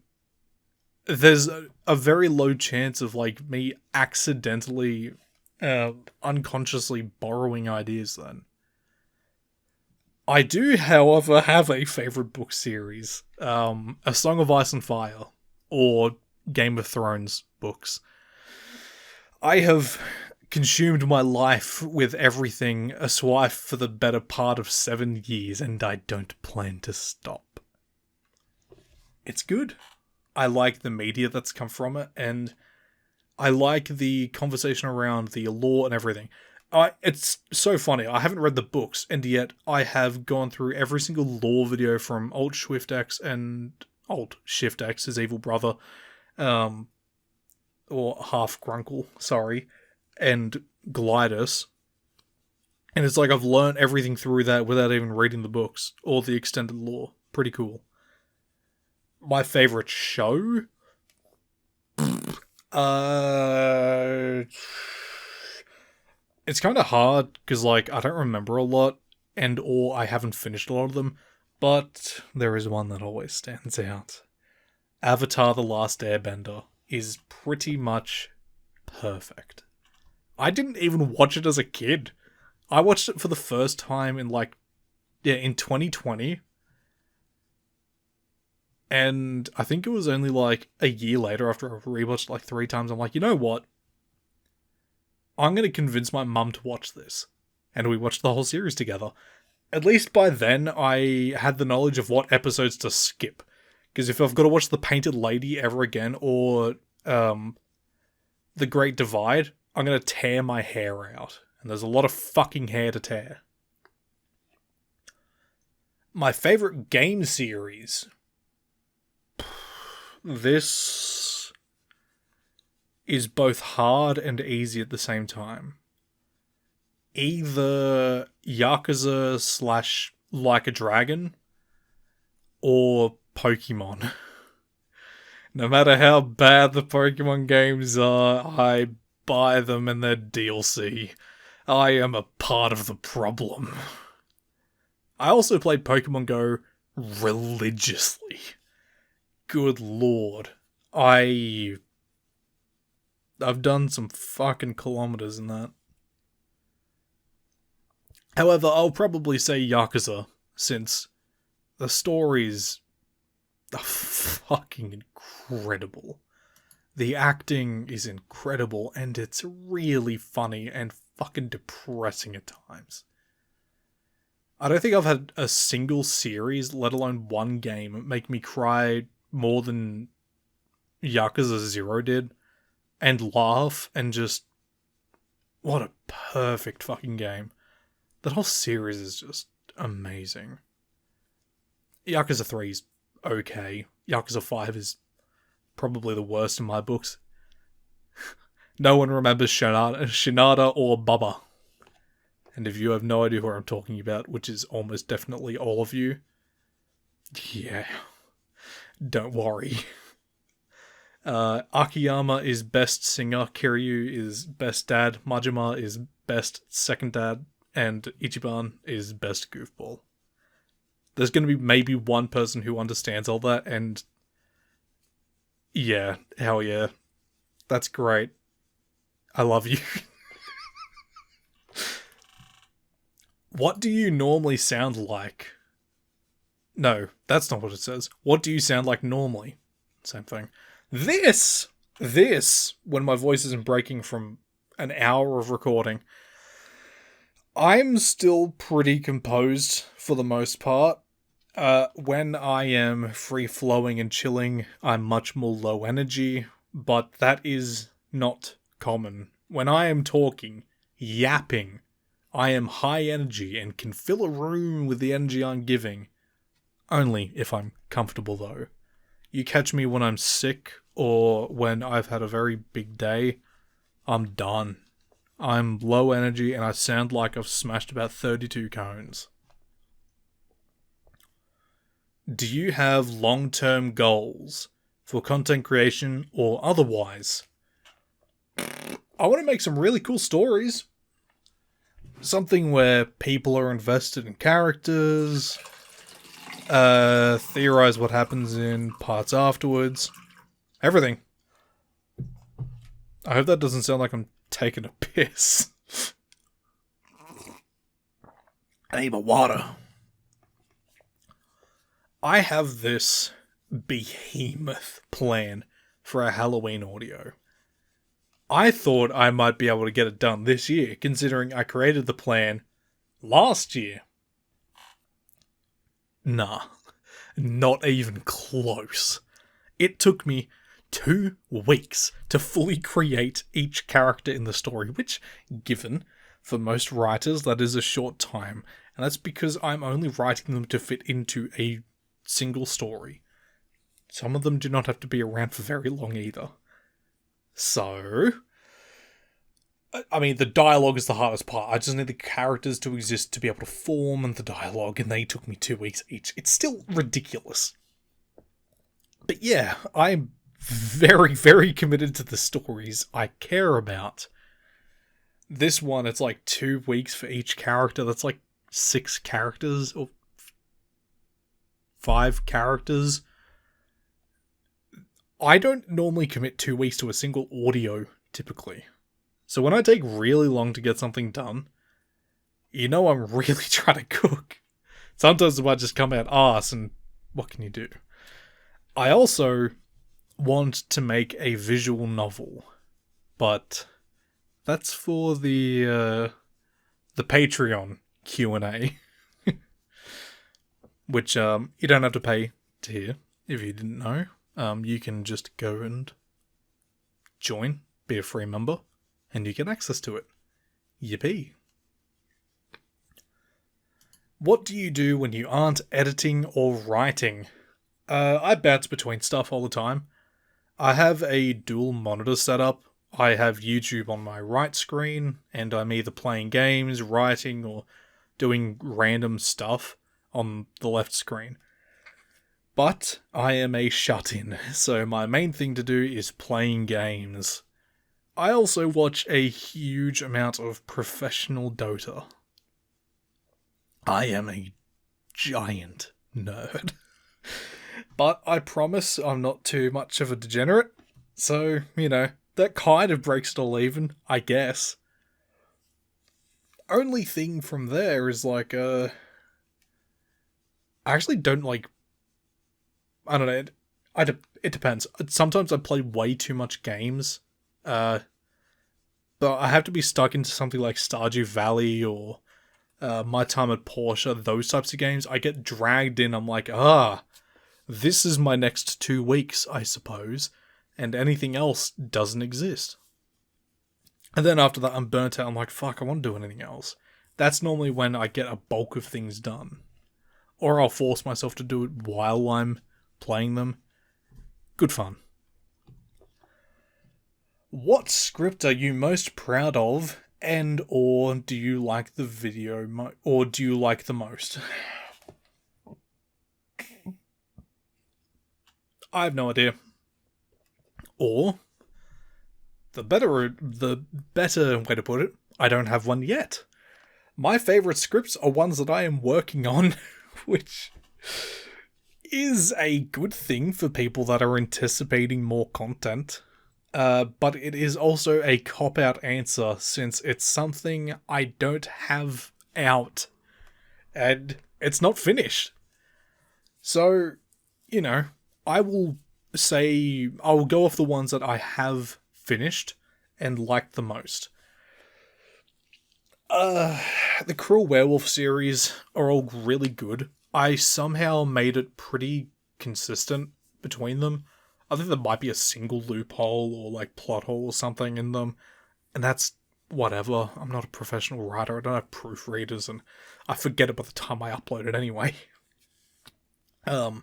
There's a very low chance of me accidentally, unconsciously borrowing ideas then. I do, however, have a favourite book series. A Song of Ice and Fire, or Game of Thrones books. I have consumed my life with everything a swipe for the better part of 7 years, and I don't plan to stop. It's good. I like the media that's come from it, and I like the conversation around the lore and everything. It's so funny. I haven't read the books, and yet I have gone through every single lore video from Alt Shift X and Alt Shift X, his evil brother, or Half Grunkle, sorry, and Glidus. And it's like I've learned everything through that without even reading the books or the extended lore. Pretty cool. My favorite show? It's kind of hard because I don't remember a lot, or I haven't finished a lot of them, but there is one that always stands out. Avatar: The Last Airbender is pretty much perfect. I didn't even watch it as a kid. I watched it for the first time in 2020. And I think it was only a year later after I rewatched it 3 times. I'm like, you know what? I'm going to convince my mum to watch this. And we watched the whole series together. At least by then, I had the knowledge of what episodes to skip. Because if I've got to watch The Painted Lady ever again, or The Great Divide, I'm going to tear my hair out. And there's a lot of fucking hair to tear. My favourite game series. This is both hard and easy at the same time. Either Yakuza / Like a Dragon, or Pokemon. No matter how bad the Pokemon games are, I buy them and their DLC. I am a part of the problem. I also played Pokemon Go religiously. Good lord. I've done some fucking kilometers in that. However, I'll probably say Yakuza, since the stories are fucking incredible. The acting is incredible, and it's really funny and fucking depressing at times. I don't think I've had a single series, let alone one game, make me cry more than Yakuza 0 did, and laugh, and just, what a perfect fucking game. That whole series is just amazing. Yakuza 3 is okay. Yakuza 5 is probably the worst in my books. No one remembers Shinada or Bubba. And if you have no idea who I'm talking about, which is almost definitely all of you, yeah, don't worry. Akiyama is best singer, Kiryu is best dad, Majima is best second dad, and Ichiban is best goofball. There's going to be maybe one person who understands all that, and yeah, hell yeah. That's great. I love you. What do you normally sound like? No, that's not what it says. What do you sound like normally? Same thing. This, when my voice isn't breaking from an hour of recording, I'm still pretty composed for the most part. When I am free-flowing and chilling, I'm much more low energy, but that is not common. When I am talking, yapping, I am high energy and can fill a room with the energy I'm giving. Only if I'm comfortable, though. You catch me when I'm sick, or when I've had a very big day, I'm done. I'm low energy and I sound like I've smashed about 32 cones. Do you have long-term goals for content creation or otherwise? I want to make some really cool stories. Something where people are invested in characters, theorize what happens in parts afterwards. Everything. I hope that doesn't sound like I'm taking a piss. I need my water. I have this behemoth plan for a Halloween audio. I thought I might be able to get it done this year, considering I created the plan last year. Nah, not even close. It took me 2 weeks to fully create each character in the story, which, given, for most writers, that is a short time. And that's because I'm only writing them to fit into a single story. Some of them do not have to be around for very long either. So, I mean, the dialogue is the hardest part. I just need the characters to exist to be able to form the dialogue, and they took me 2 weeks each. It's still ridiculous. But yeah, I'm very, very committed to the stories I care about. This one, it's like 2 weeks for each character. That's like 6 characters, or 5 characters. I don't normally commit 2 weeks to a single audio, typically. So when I take really long to get something done, you know I'm really trying to cook. Sometimes it might just come out arse, and what can you do? I also want to make a visual novel, but that's for the Patreon Q&A, which you don't have to pay to hear, if you didn't know. You can just go and join, be a free member, and you get access to it. Yippee. What do you do when you aren't editing or writing? I bounce between stuff all the time. I have a dual monitor setup. I have YouTube on my right screen, and I'm either playing games, writing, or doing random stuff on the left screen. But I am a shut-in, so my main thing to do is playing games. I also watch a huge amount of professional Dota. I am a giant nerd. But I promise I'm not too much of a degenerate. So, you know, that kind of breaks it all even, I guess. Only thing from there is like, I actually don't like, I don't know, it depends. Sometimes I play way too much games. But I have to be stuck into something like Stardew Valley or My Time at Porsche, those types of games, I get dragged in. I'm like, this is my next 2 weeks, I suppose, and anything else doesn't exist. And then after that, I'm burnt out. I'm like, fuck, I want to do anything else. That's normally when I get a bulk of things done. Or I'll force myself to do it while I'm playing them. Good fun. What script are you most proud of, and or do you like the most? I have no idea. Or the better way to put it, I don't have one yet. My favorite scripts are ones that I am working on, which is a good thing for people that are anticipating more content. But it is also a cop-out answer, since it's something I don't have out, and it's not finished. So, I will go off the ones that I have finished and liked the most. The Cruel Werewolf series are all really good. I somehow made it pretty consistent between them. I think there might be a single loophole or plot hole or something in them, and that's whatever. I'm not a professional writer. I don't have proofreaders, and I forget it by the time I upload it anyway. I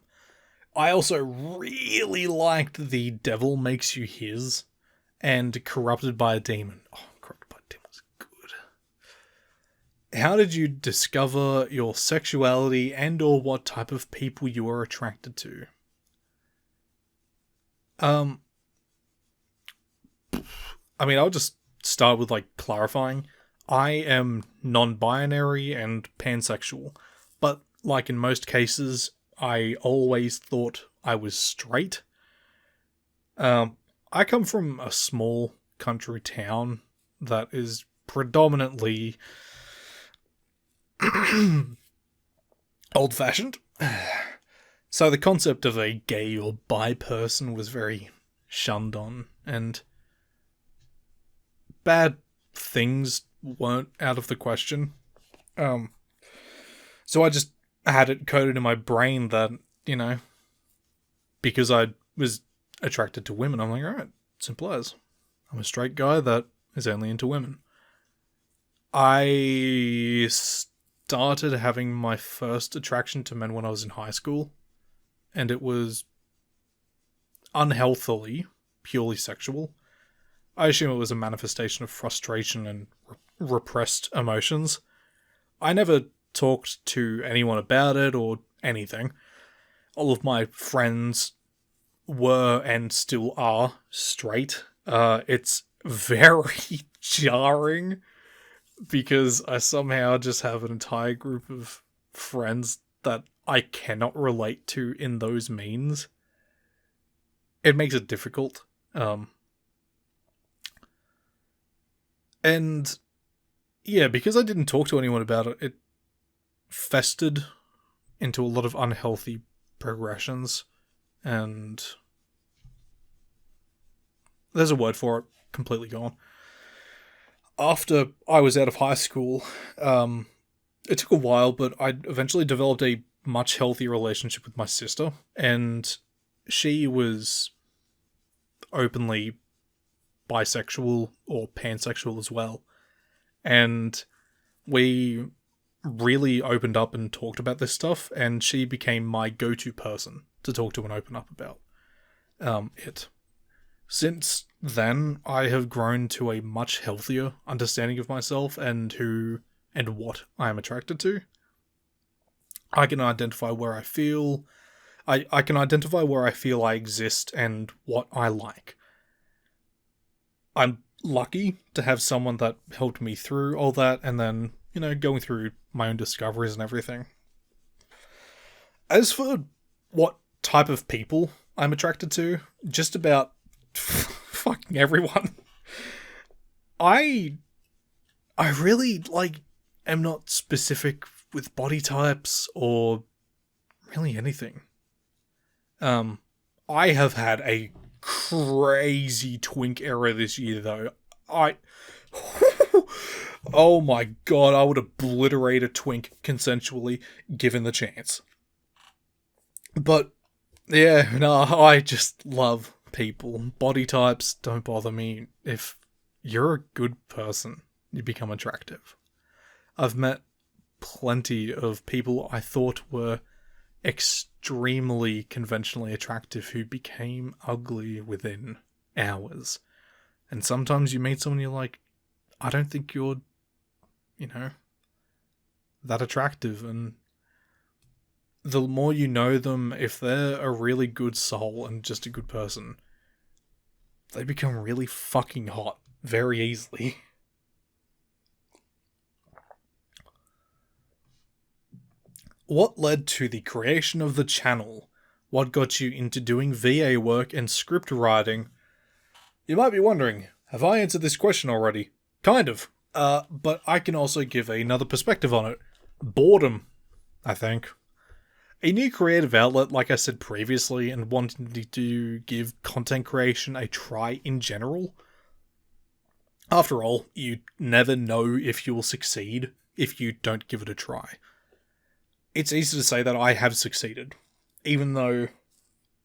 also really liked The Devil Makes You His and Corrupted by a Demon. Corrupted by a Demon was good. How did you discover your sexuality and or what type of people you are attracted to? I'll just start with clarifying. I am non-binary and pansexual, but in most cases, I always thought I was straight. I come from a small country town that is predominantly old-fashioned. So the concept of a gay or bi person was very shunned on, and bad things weren't out of the question. So I just had it coded in my brain that, because I was attracted to women, I'm like, alright, simple as. I'm a straight guy that is only into women. I started having my first attraction to men when I was in high school, and it was unhealthily, purely sexual. I assume it was a manifestation of frustration and repressed emotions. I never talked to anyone about it or anything. All of my friends were and still are straight. It's very jarring because I somehow just have an entire group of friends that I cannot relate to in those means. It makes it difficult. And yeah, because I didn't talk to anyone about it, it festered into a lot of unhealthy progressions, and there's a word for it, completely gone. After I was out of high school, it took a while, but I eventually developed a much healthier relationship with my sister, and she was openly bisexual or pansexual as well. And we really opened up and talked about this stuff, and she became my go-to person to talk to and open up about it. Since then, I have grown to a much healthier understanding of myself and who and what I am attracted to. I can identify where I feel I can identify where I feel I exist and what I like. I'm lucky to have someone that helped me through all that, and then, going through my own discoveries and everything. As for what type of people I'm attracted to, just about fucking everyone. I really, am not specific with body types or really anything. I have had a crazy twink era this year, though. Oh my god, I would obliterate a twink consensually, given the chance. But, yeah, no, I just love people. Body types don't bother me. If you're a good person, you become attractive. I've met plenty of people I thought were extremely conventionally attractive who became ugly within hours. And sometimes you meet someone you're like, I don't think you're, you know, that attractive. And the more you know them, if they're a really good soul and just a good person, they become really fucking hot very easily. What led to the creation of the channel? What got you into doing VA work and script writing? You might be wondering, have I answered this question already? Kind of. But I can also give another perspective on it. Boredom, I think. A new creative outlet, like I said previously, and wanting to give content creation a try in general. After all, you never know if you will succeed if you don't give it a try. It's easy to say that I have succeeded, even though,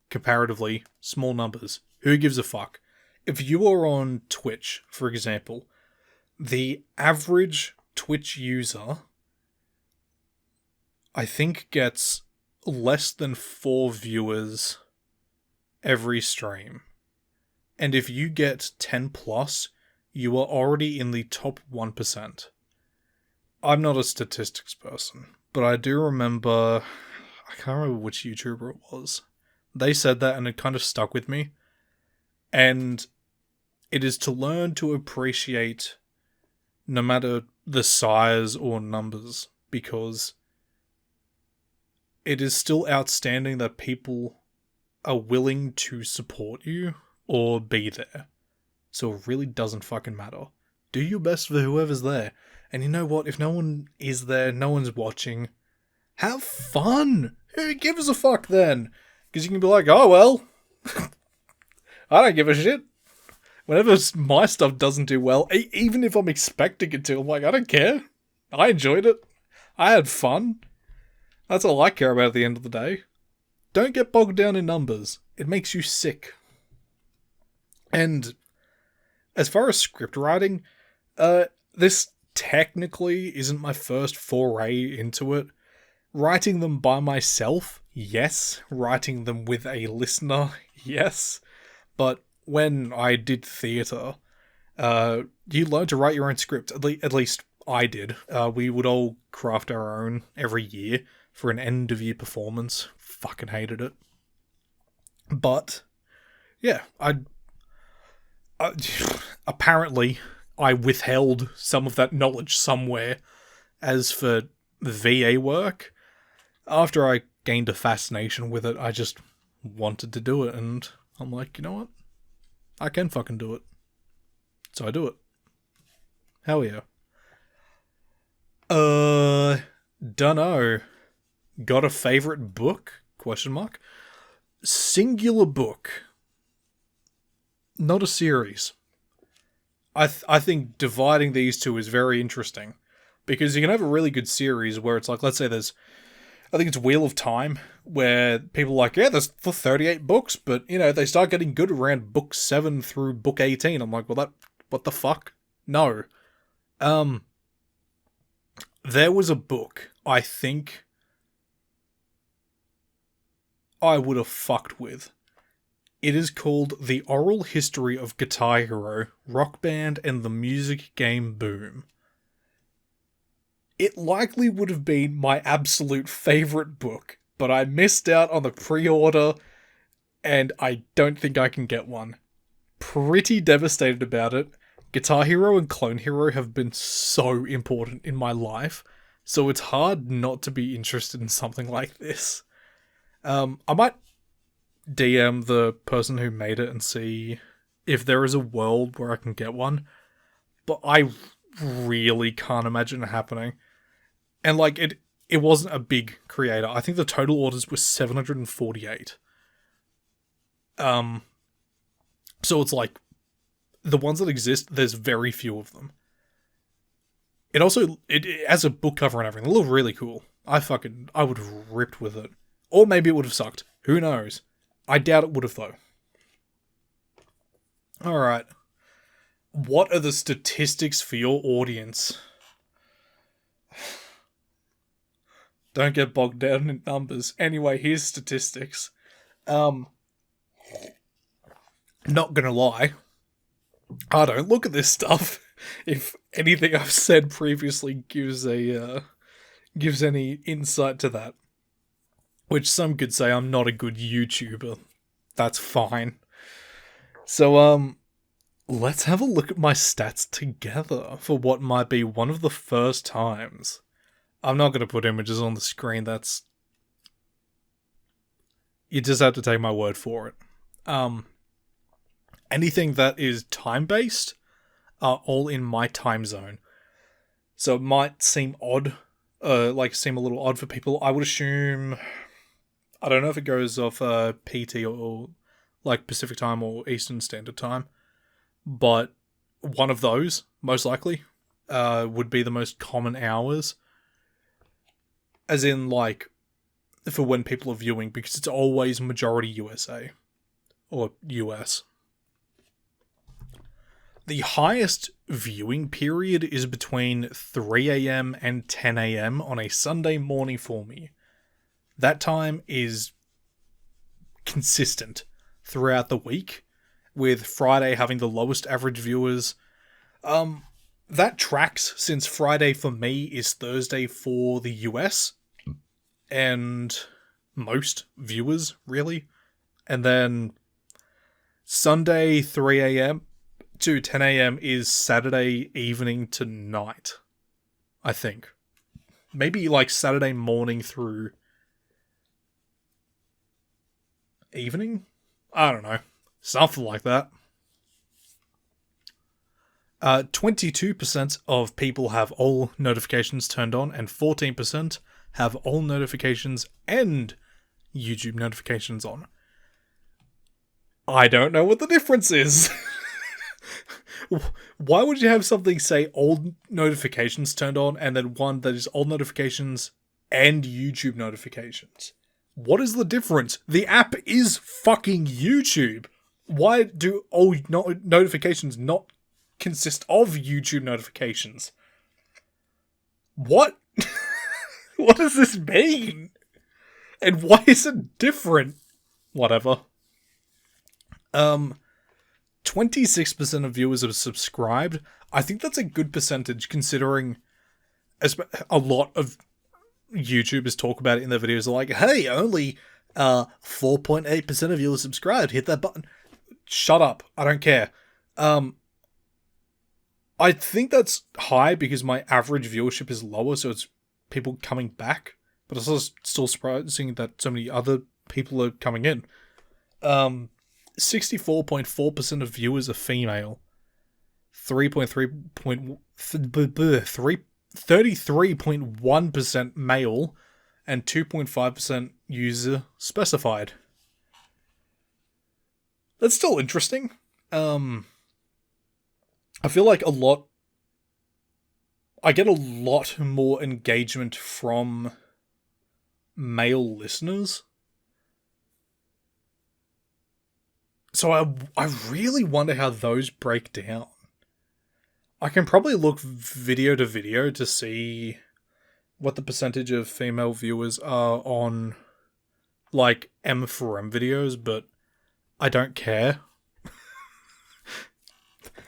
comparatively, small numbers. Who gives a fuck? If you are on Twitch, for example, the average Twitch user, I think, gets less than 4 viewers every stream. And if you get 10 plus, you are already in the top 1%. I'm not a statistics person, but I do remember, I can't remember which YouTuber it was. They said that and it kind of stuck with me. And it is to learn to appreciate no matter the size or numbers, because it is still outstanding that people are willing to support you or be there. So it really doesn't fucking matter. Do your best for whoever's there. And you know what? If no one is there, no one's watching, have fun! Who gives a fuck then? Because you can be like, oh well, I don't give a shit. Whenever my stuff doesn't do well, even if I'm expecting it to, I'm like, I don't care. I enjoyed it. I had fun. That's all I care about at the end of the day. Don't get bogged down in numbers. It makes you sick. And as far as script writing, this technically isn't my first foray into it. Writing them by myself, yes. Writing them with a listener, yes. But when I did theatre, you learn to write your own script. At least I did. We would all craft our own every year for an end-of-year performance. Fucking hated it. But, yeah, apparently I withheld some of that knowledge somewhere. As for VA work, after I gained a fascination with it, I just wanted to do it, and I'm like, you know what? I can fucking do it. So I do it. Hell yeah. Dunno. Got a favorite book? Question mark. Singular book. Not a series. I think dividing these two is very interesting. Because you can have a really good series where it's like, let's say there's, I think it's Wheel of Time, where people are like, yeah, there's 38 books, but, you know, they start getting good around book 7 through book 18. I'm like, well, what the fuck? No. There was a book I think I would have fucked with. It is called The Oral History of Guitar Hero, Rock Band, and the Music Game Boom. It likely would have been my absolute favourite book, but I missed out on the pre-order, and I don't think I can get one. Pretty devastated about it. Guitar Hero and Clone Hero have been so important in my life, so it's hard not to be interested in something like this. I might DM the person who made it and see if there is a world where I can get one, but I really can't imagine it happening. And like, it wasn't a big creator. I think the total orders were 748. So it's like, the ones that exist, there's very few of them. It also, it has a book cover and everything. It looked really cool. I would have ripped with it. Or maybe it would have sucked. Who knows? I doubt it would have, though. Alright. What are the statistics for your audience? Don't get bogged down in numbers. Anyway, here's statistics. Not gonna lie. I don't look at this stuff. If anything I've said previously gives any insight to that. Which some could say I'm not a good YouTuber. That's fine. So, let's have a look at my stats together for what might be one of the first times. I'm not going to put images on the screen, you just have to take my word for it. Anything that is time-based are all in my time zone. So it might seem odd, seem a little odd for people. I would assume, I don't know if it goes off PT or like Pacific time or Eastern Standard Time, but one of those, most likely, would be the most common hours. As in, like, for when people are viewing, because it's always majority USA. Or US. The highest viewing period is between 3 AM and 10 AM on a Sunday morning for me. That time is consistent throughout the week, with Friday having the lowest average viewers. That tracks, since Friday for me is Thursday for the US, and most viewers, really. And then Sunday 3 AM to 10 AM is Saturday evening to night, I think. Maybe like Saturday morning through evening? I don't know. Something like that. 22% of people have all notifications turned on, and 14% have all notifications and YouTube notifications on. I don't know what the difference is. Why would you have something say all notifications turned on and then one that is all notifications and YouTube notifications? What is the difference? The app is fucking YouTube. Why do all notifications not consist of YouTube notifications? What? What does this mean? And why is it different? Whatever. 26% of viewers are subscribed. I think that's a good percentage, considering a lot of YouTubers talk about it in their videos. They're like, hey, only 4.8% of viewers subscribed. Hit that button. Shut up. I don't care. I think that's high because my average viewership is lower, so it's people coming back. But it's also still surprising that so many other people are coming in. 64.4% of viewers are female. 33.1% male, and 2.5% user specified. That's still interesting. I feel like I get a lot more engagement from male listeners. So I really wonder how those break down. I can probably look video to video to see what the percentage of female viewers are on, like, M4M videos, but I don't care.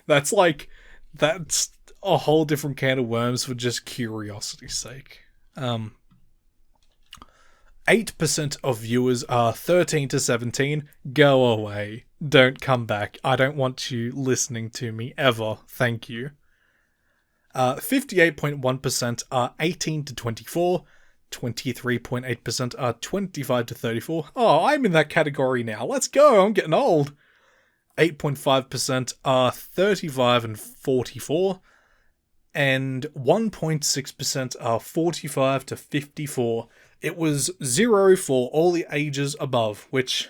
That's a whole different can of worms for just curiosity's sake. 8% of viewers are 13 to 17. Go away. Don't come back. I don't want you listening to me ever. Thank you. 58.1% are 18 to 24. 23.8% are 25 to 34. Oh, I'm in that category now. Let's go. I'm getting old. 8.5% are 35 and 44. And 1.6% are 45 to 54. It was 0 for all the ages above, which...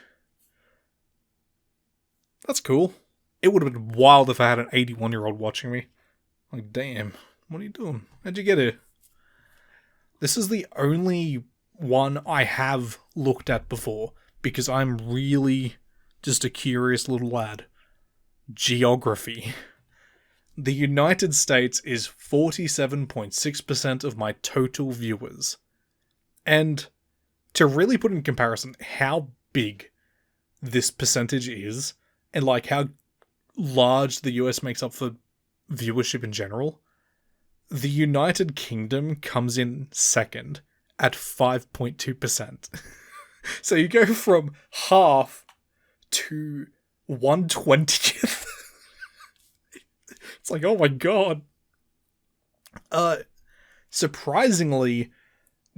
that's cool. It would have been wild if I had an 81-year-old watching me. Like, damn. What are you doing? How'd you get here? This is the only one I have looked at before, because I'm really just a curious little lad. Geography. The United States is 47.6% of my total viewers. And to really put in comparison how big this percentage is, and like how large the US makes up for viewership in general, the United Kingdom comes in second at 5.2%. So you go from half to 1/20th. It's like, oh my god. Surprisingly,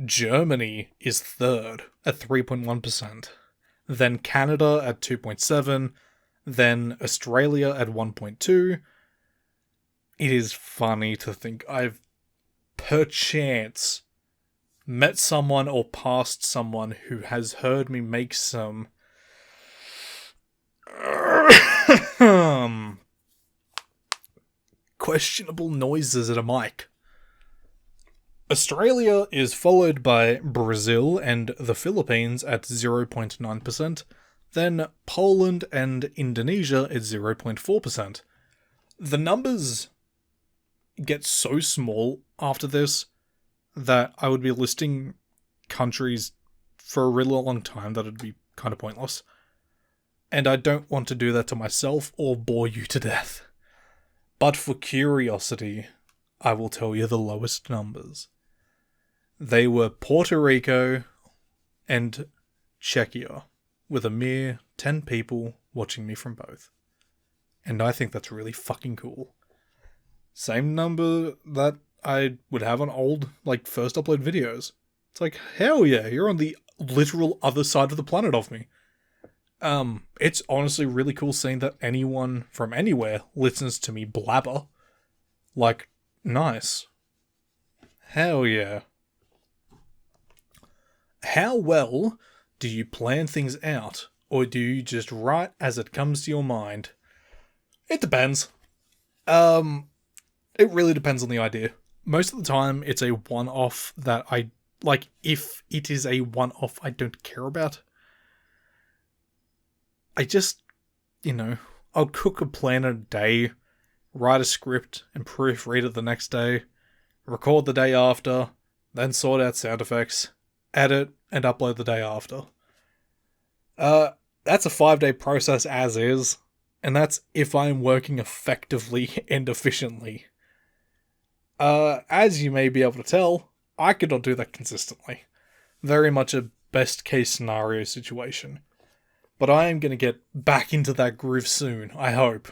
Germany is third at 3.1%. Then Canada at 2.7%. Then Australia at 1.2%. It is funny to think I've perchance met someone or passed someone who has heard me make some questionable noises at a mic. Australia is followed by Brazil and the Philippines at 0.9%, then Poland and Indonesia at 0.4%. The numbers get so small after this that I would be listing countries for a really long time that would be kind of pointless. And I don't want to do that to myself or bore you to death. But for curiosity, I will tell you the lowest numbers. They were Puerto Rico and Czechia, with a mere 10 people watching me from both. And I think that's really fucking cool. Same number that I would have on old, first upload videos. It's like, hell yeah, you're on the literal other side of the planet of me. It's honestly really cool seeing that anyone from anywhere listens to me blabber. Nice. Hell yeah. How well do you plan things out, or do you just write as it comes to your mind? It depends. It really depends on the idea. Most of the time, it's a one-off that if it is a one-off I don't care about, I just, I'll cook a plan in a day, write a script, and proofread it the next day, record the day after, then sort out sound effects, edit, and upload the day after. That's a 5-day process as is, and that's if I'm working effectively and efficiently. As you may be able to tell, I could not do that consistently. Very much a best case scenario situation. But I am going to get back into that groove soon, I hope.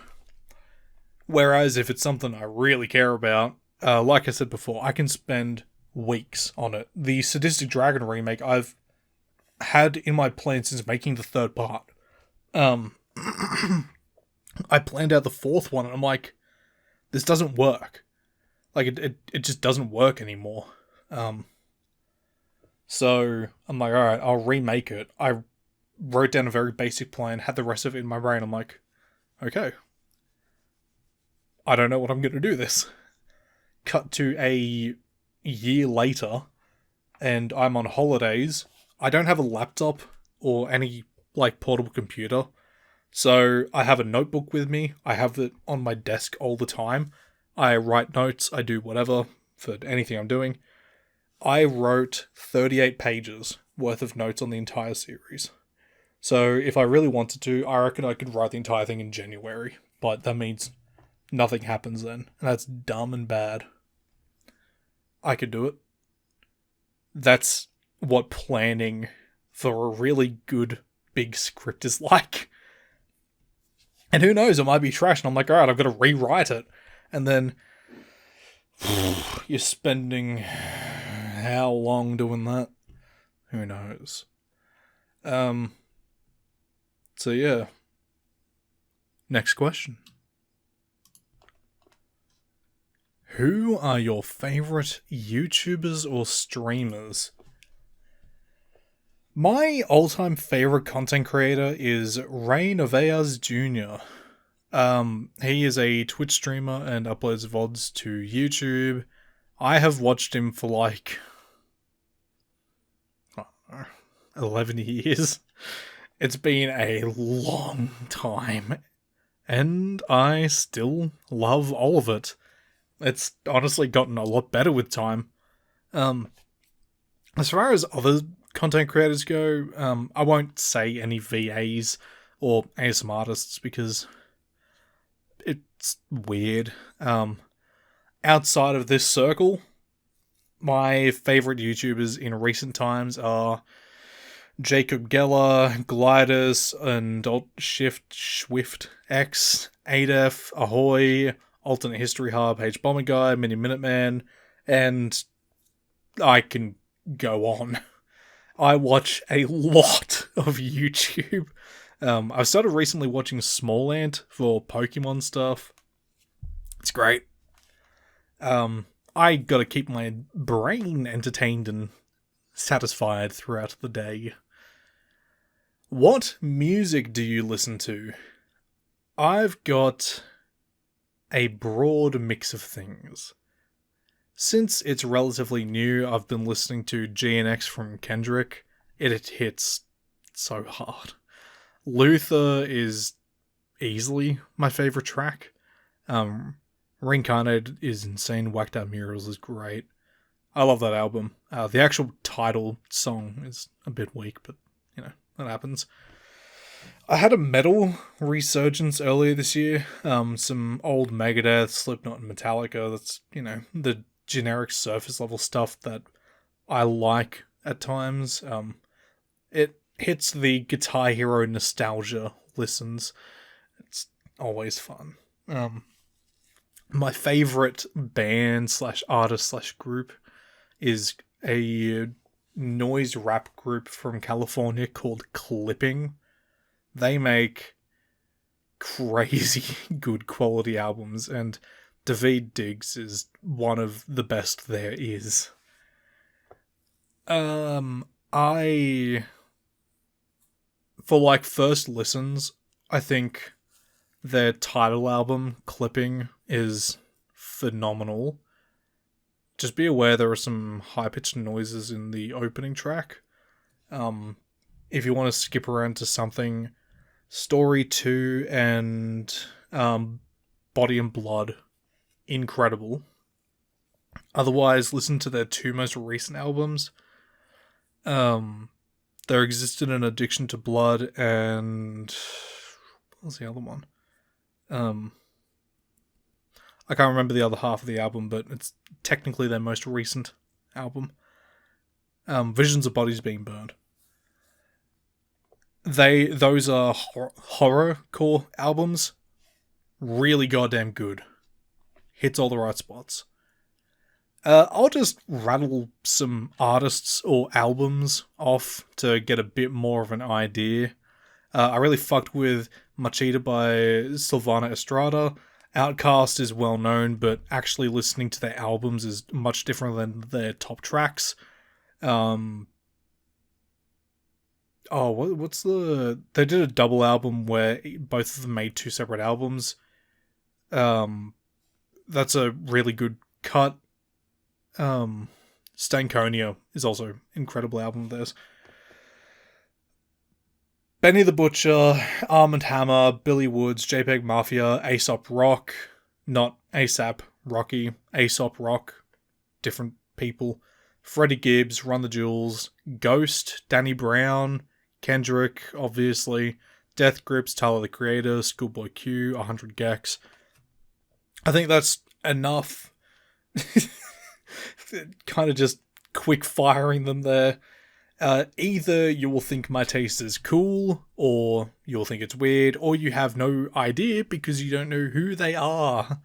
Whereas if it's something I really care about, like I said before, I can spend weeks on it. The Sadistic Dragon remake I've had in my plan since making the third part. I planned out the fourth one and I'm like, this doesn't work. It just doesn't work anymore. So I'm like, alright, I'll remake it. I wrote down a very basic plan, had the rest of it in my brain. I'm like, okay. I don't know what I'm going to do this. Cut to a year later, and I'm on holidays. I don't have a laptop or any, portable computer. So I have a notebook with me. I have it on my desk all the time. I write notes. I do whatever for anything I'm doing. I wrote 38 pages worth of notes on the entire series. So if I really wanted to, I reckon I could write the entire thing in January. But that means nothing happens then. And that's dumb and bad. I could do it. That's what planning for a really good big script is like. And who knows, it might be trash, and I'm like, alright, I've got to rewrite it. And then you're spending how long doing that? Who knows? So yeah. Next question. Who are your favorite YouTubers or streamers? My all-time favorite content creator is Ray Noveas Jr. He is a Twitch streamer and uploads VODs to YouTube. I have watched him for like, I don't know, 11 years. It's been a long time, and I still love all of it. It's honestly gotten a lot better with time. As far as other content creators go, I won't say any VAs or ASM artists because it's weird. Outside of this circle, my favorite YouTubers in recent times are Jacob Geller, Glidus, and Shift, Swift X, ADEF, Ahoy, Alternate History Hub, H Bomber Guy, Mini Minuteman, and I can go on. I watch a lot of YouTube. I've started recently watching Small Ant for Pokemon stuff. It's great. I gotta keep my brain entertained and satisfied throughout the day. What music do you listen to? I've got a broad mix of things. Since it's relatively new, I've been listening to GNX from Kendrick. It hits so hard. Luther is easily my favorite track. Reincarnated is insane. Whacked Out Murals is great. I love that album. The actual title song is a bit weak, but, you know, that happens. I had a metal resurgence earlier this year. Some old Megadeth, Slipknot, and Metallica. That's, you know, the generic surface level stuff that I like at times. It hits the Guitar Hero nostalgia listens. It's always fun. My favorite band / artist / group is a noise rap group from California called Clipping. They make crazy good quality albums, and David Diggs is one of the best there is. For like first listens, I think their title album, Clipping, is phenomenal. Just be aware there are some high-pitched noises in the opening track. If you want to skip around to something, Story 2 and Body and Blood, incredible. Otherwise, listen to their two most recent albums. There Existed an Addiction to Blood and... what was the other one? I can't remember the other half of the album, but it's technically their most recent album. Visions of Bodies Being Burned. Those are horrorcore albums. Really goddamn good. Hits all the right spots. I'll just rattle some artists or albums off to get a bit more of an idea. I really fucked with Machida by Silvana Estrada. Outcast is well known, but actually listening to their albums is much different than their top tracks. What's the... They did a double album where both of them made two separate albums. That's a really good cut. Stankonia is also an incredible album of theirs. Benny the Butcher, Arm & Hammer, Billy Woods, JPEG Mafia, Aesop Rock, not ASAP Rocky, Aesop Rock, different people, Freddie Gibbs, Run the Jewels, Ghost, Danny Brown, Kendrick, obviously, Death Grips, Tyler the Creator, Schoolboy Q, 100 Gex. I think that's enough. Kind of just quick firing them there. Either you will think my taste is cool, or you'll think it's weird, or you have no idea because you don't know who they are.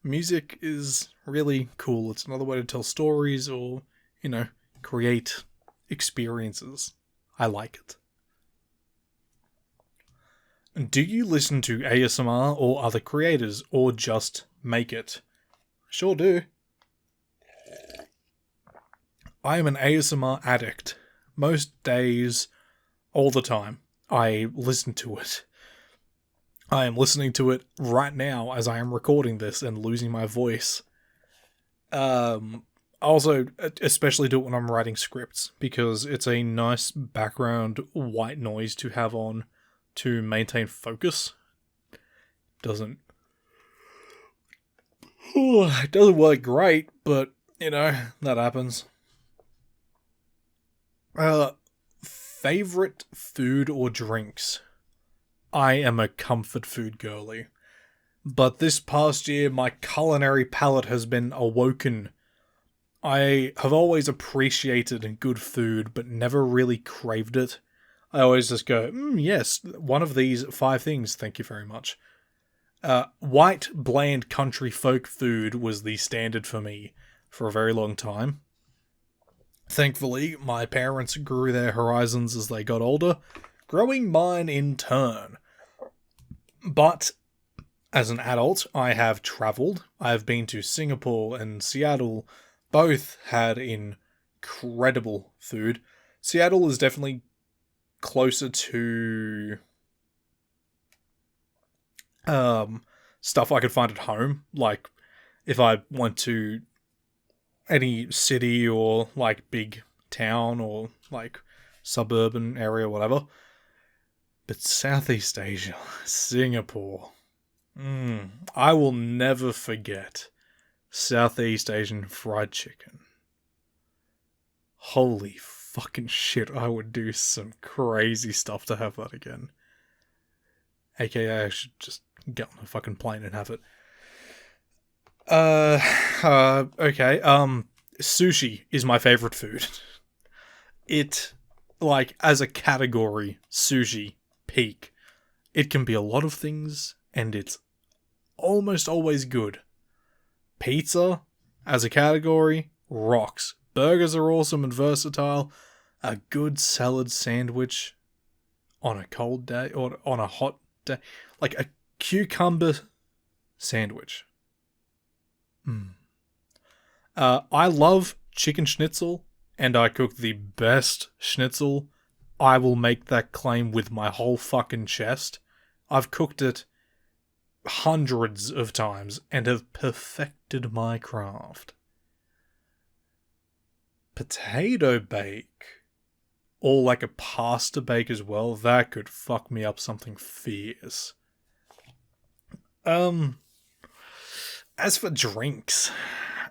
Music is really cool. It's another way to tell stories or, you know, create experiences. I like it. Do you listen to ASMR or other creators, or just make it? Sure do. I am an ASMR addict. Most days, all the time, I listen to it. I am listening to it right now as I am recording this and losing my voice. I also especially do it when I'm writing scripts because it's a nice background white noise to have on to maintain focus. Doesn't it doesn't work great, but that happens. Favorite food or drinks? I am a comfort food girly. But this past year, my culinary palate has been awoken. I have always appreciated good food, but never really craved it. I always just go, yes, one of these 5 things, thank you very much. White, bland country folk food was the standard for me for a very long time. Thankfully, my parents grew their horizons as they got older, growing mine in turn. But as an adult, I have travelled. I have been to Singapore and Seattle. Both had incredible food. Seattle is definitely closer to stuff I could find at home. Like, if I went to any city or, like, big town or, like, suburban area, whatever. But Southeast Asia, Singapore... I will never forget Southeast Asian fried chicken. Holy fucking shit, I would do some crazy stuff to have that again. AKA, I should just get on a fucking plane and have it. Okay, sushi is my favorite food. It, like, as a category, sushi, peak. It can be a lot of things, and it's almost always good. Pizza, as a category, rocks. Burgers are awesome and versatile. A good salad sandwich on a cold day, or on a hot day. Like a cucumber sandwich. I love chicken schnitzel, and I cook the best schnitzel. I will make that claim with my whole fucking chest. I've cooked it hundreds of times and have perfected my craft. Potato bake, or like a pasta bake as well, that could fuck me up something fierce. As for drinks,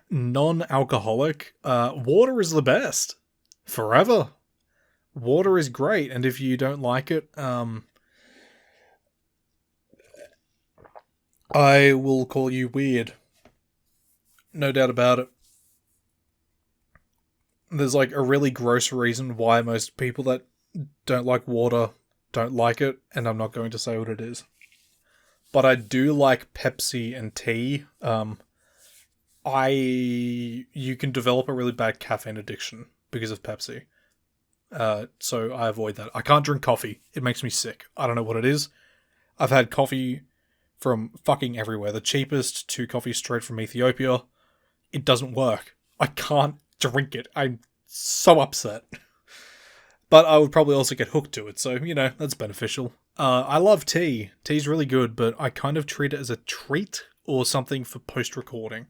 non-alcoholic, water is the best. Forever. Water is great, and if you don't like it, I will call you weird. No doubt about it. There's like a really gross reason why most people that don't like water don't like it, and I'm not going to say what it is. But I do like Pepsi and tea. You can develop a really bad caffeine addiction because of Pepsi. So I avoid that. I can't drink coffee. It makes me sick. I don't know what it is. I've had coffee from fucking everywhere. The cheapest to coffee straight from Ethiopia. It doesn't work. I can't drink it. I'm so upset. But I would probably also get hooked to it, so, that's beneficial. I love tea. Tea's really good, but I kind of treat it as a treat or something for post-recording.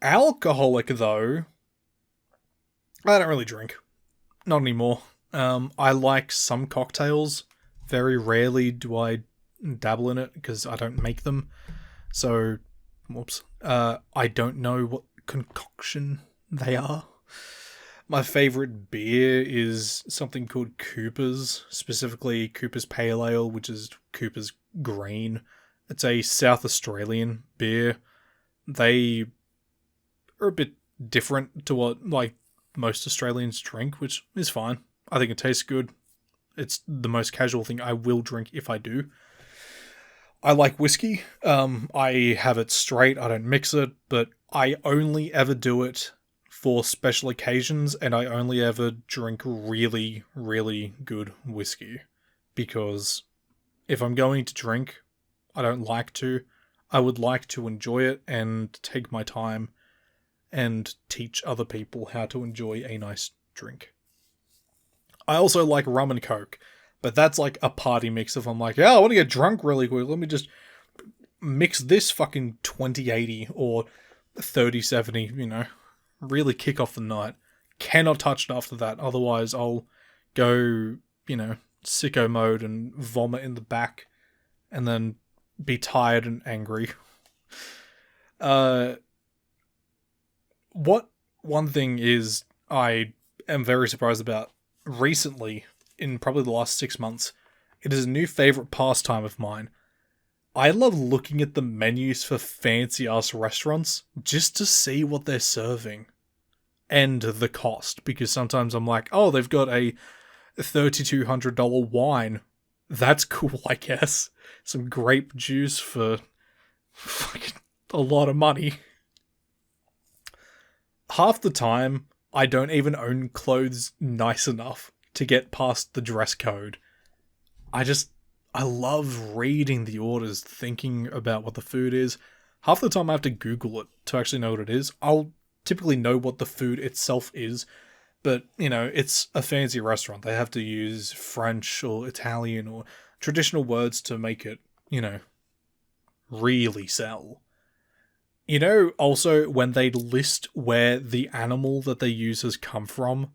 Alcoholic, though, I don't really drink. Not anymore. I like some cocktails. Very rarely do I dabble in it because I don't make them. So, whoops. I don't know what concoction they are. My favorite beer is something called Cooper's, specifically Cooper's Pale Ale, which is Cooper's Green. It's a South Australian beer. They are a bit different to what, most Australians drink, which is fine. I think it tastes good. It's the most casual thing I will drink if I do. I like whiskey. I have it straight. I don't mix it, but I only ever do it for special occasions, and I only ever drink really, really good whiskey. Because if I'm going to drink, I don't like to. I would like to enjoy it and take my time and teach other people how to enjoy a nice drink. I also like rum and coke, but that's like a party mix. If I'm like, I want to get drunk really quick, let me just mix this fucking 2080 or 30-70, really kick off the night. Cannot touch it after that, otherwise I'll go, sicko mode and vomit in the back and then be tired and angry. What one thing is I am very surprised about recently, in probably the last 6 months, it is a new favourite pastime of mine. I love looking at the menus for fancy-ass restaurants just to see what they're serving. And the cost, because sometimes I'm like, oh, they've got a $3,200 wine. That's cool, I guess. Some grape juice for fucking a lot of money. Half the time, I don't even own clothes nice enough to get past the dress code. I love reading the orders, thinking about what the food is. Half the time I have to Google it to actually know what it is. I'll typically know what the food itself is, but, it's a fancy restaurant. They have to use French or Italian or traditional words to make it, really sell. Also, when they list where the animal that they use has come from,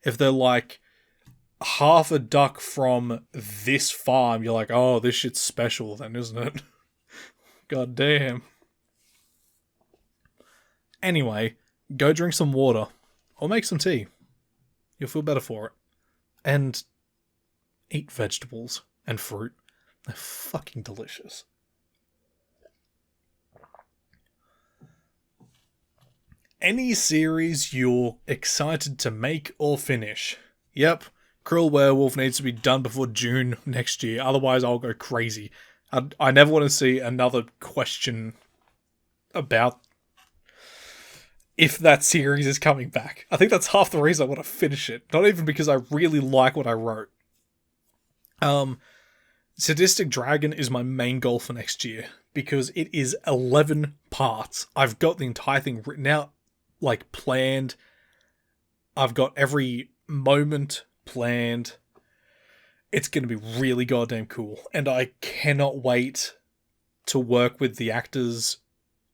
if they're like, half a duck from this farm, you're like, oh, this shit's special then, isn't it? God damn. Anyway, go drink some water, or make some tea. You'll feel better for it. And eat vegetables and fruit. They're fucking delicious. Any series you're excited to make or finish? Yep, Cruel Werewolf needs to be done before June next year, otherwise I'll go crazy. I never want to see another question about if that series is coming back. I think that's half the reason I want to finish it. Not even because I really like what I wrote. Sadistic Dragon is my main goal for next year, because it is 11 parts. I've got the entire thing written out, planned. I've got every moment planned. It's going to be really goddamn cool, and I cannot wait to work with the actors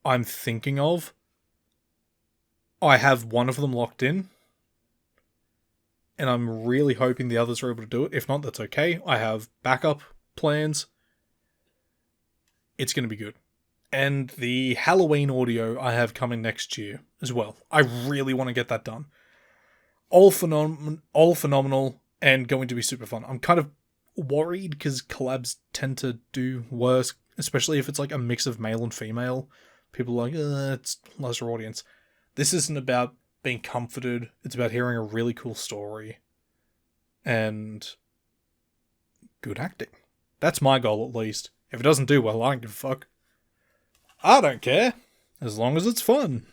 I'm thinking of. I have one of them locked in, and I'm really hoping the others are able to do it. If not, that's okay. I have backup plans. It's going to be good. And the Halloween audio I have coming next year as well. I really want to get that done. All phenomenal and going to be super fun. I'm kind of worried because collabs tend to do worse, especially if it's a mix of male and female. People are like, it's lesser audience. This isn't about being comforted. It's about hearing a really cool story and good acting. That's my goal, at least. If it doesn't do well, I don't give a fuck. I don't care, as long as it's fun.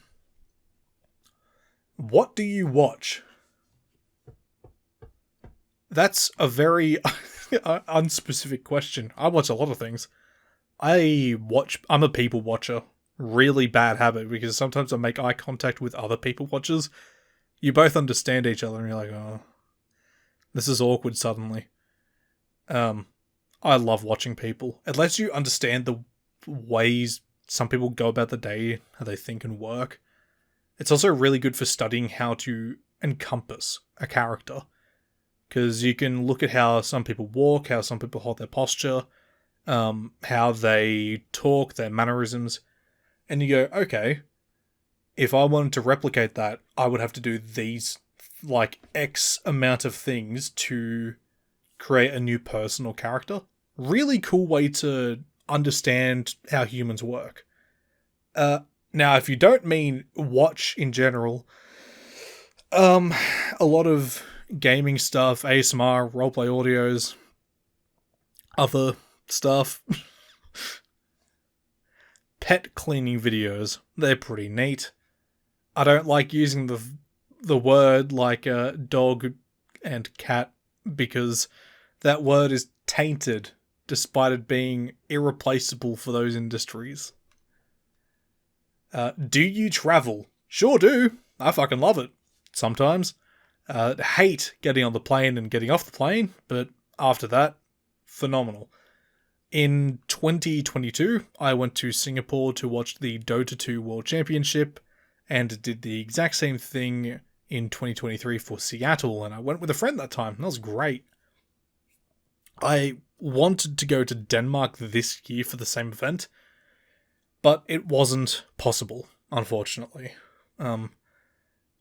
What do you watch? That's a very unspecific question. I watch a lot of things. I'm a people watcher. Really bad habit, because sometimes I make eye contact with other people watchers. You both understand each other and you're like, oh, this is awkward suddenly. I love watching people. It lets you understand the ways some people go about the day, how they think and work. It's also really good for studying how to encompass a character, because you can look at how some people walk, how some people hold their posture, how they talk, their mannerisms, and you go, okay, if I wanted to replicate that, I would have to do these, X amount of things to create a new person or character. Really cool way to understand how humans work. Now, if you don't mean watch in general, a lot of gaming stuff, ASMR, roleplay audios, other stuff. Pet cleaning videos, they're pretty neat. I don't like using the word dog and cat, because that word is tainted despite it being irreplaceable for those industries. Do you travel? Sure do. I fucking love it. Sometimes. Hate getting on the plane and getting off the plane, but after that, phenomenal. In 2022, I went to Singapore to watch the Dota 2 World Championship and did the exact same thing in 2023 for Seattle, and I went with a friend that time. That was great. I wanted to go to Denmark this year for the same event, but it wasn't possible, unfortunately.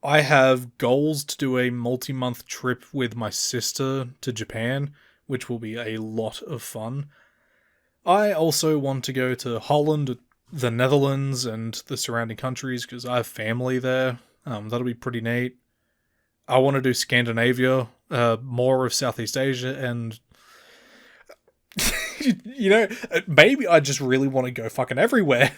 I have goals to do a multi-month trip with my sister to Japan, which will be a lot of fun. I also want to go to Holland, the Netherlands, and the surrounding countries because I have family there. That'll be pretty neat. I want to do Scandinavia, more of Southeast Asia, and maybe I just really want to go fucking everywhere.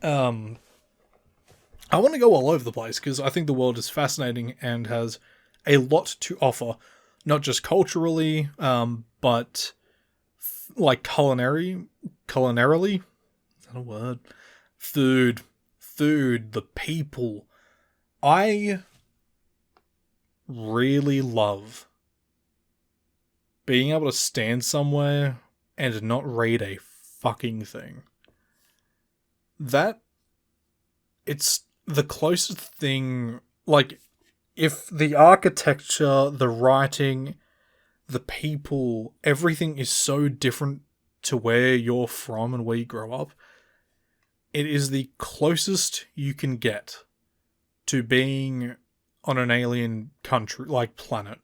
I want to go all over the place because I think the world is fascinating and has a lot to offer, not just culturally, but like culinarily. Is that a word? Food, the people. I really love being able to stand somewhere and not read a fucking thing. It's the closest thing, like, if the architecture, the writing, the people, everything is so different to where you're from and where you grow up, it is the closest you can get to being on an alien country, like planet.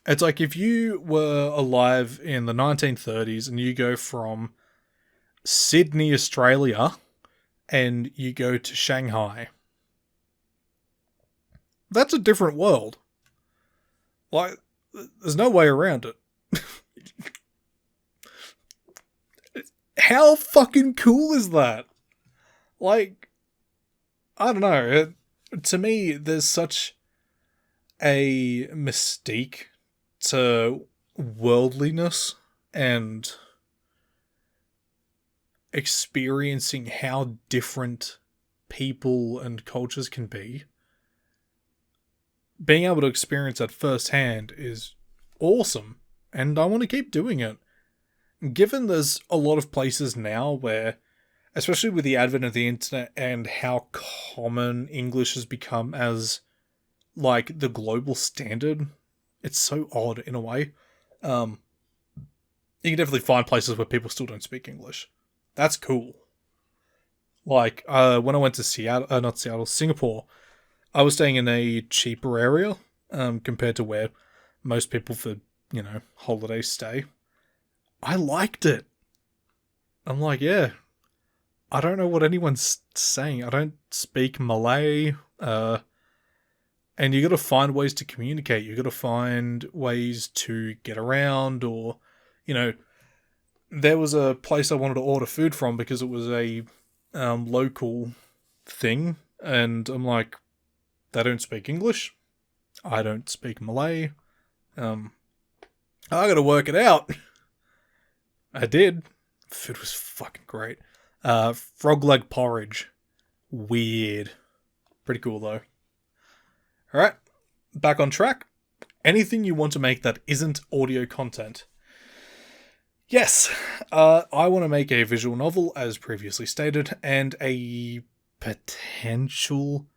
It's like if you were alive in the 1930s and you go from Sydney, Australia, and you go to Shanghai. That's a different world. Like, there's no way around it. How fucking cool is that? Like, I don't know. To me, there's such a mystique to worldliness and experiencing how different people and cultures can be. Being able to experience that firsthand is awesome, and I want to keep doing it. Given there's a lot of places now where, especially with the advent of the internet and how common English has become as, like, the global standard, it's so odd in a way. You can definitely find places where people still don't speak English. That's cool. Like, when I went to Singapore, I was staying in a cheaper area, compared to where most people for, holidays stay. I liked it. I'm like, yeah, I don't know what anyone's saying. I don't speak Malay, and you gotta find ways to communicate. You gotta find ways to get around, or, there was a place I wanted to order food from because it was a local thing, and I'm like, they don't speak English. I don't speak Malay. I gotta work it out. I did. Food was fucking great. Frog leg porridge. Weird. Pretty cool though. Alright, back on track. Anything you want to make that isn't audio content? Yes, I want to make a visual novel, as previously stated, and a potential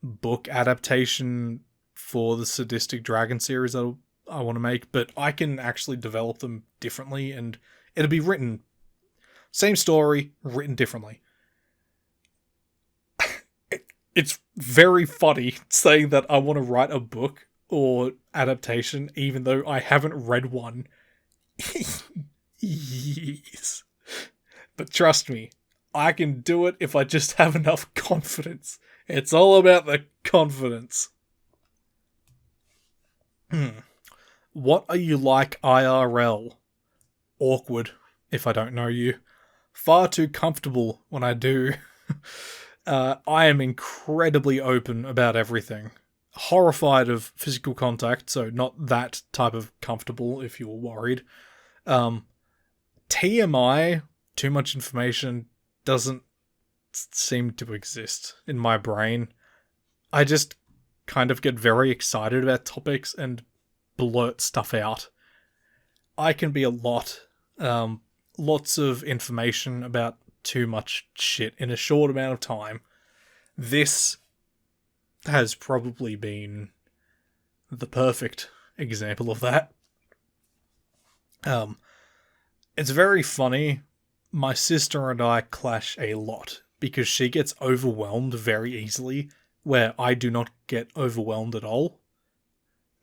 book adaptation for the Sadistic Dragon series that I want to make, but I can actually develop them differently, and it'll be written, same story, written differently. It's very funny saying that I want to write a book or adaptation, even though I haven't read one. Yes. But trust me, I can do it if I just have enough confidence. It's all about the confidence. What are you like IRL? Awkward, if I don't know you. Far too comfortable when I do. I am incredibly open about everything. Horrified of physical contact, so not that type of comfortable if you were worried. TMI, too much information, doesn't seem to exist in my brain. I just kind of get very excited about topics and blurt stuff out. I can be a lot Lots of information about too much shit in a short amount of time. This has probably been the perfect example of that. It's very funny. My sister and I clash a lot because she gets overwhelmed very easily, where I do not get overwhelmed at all.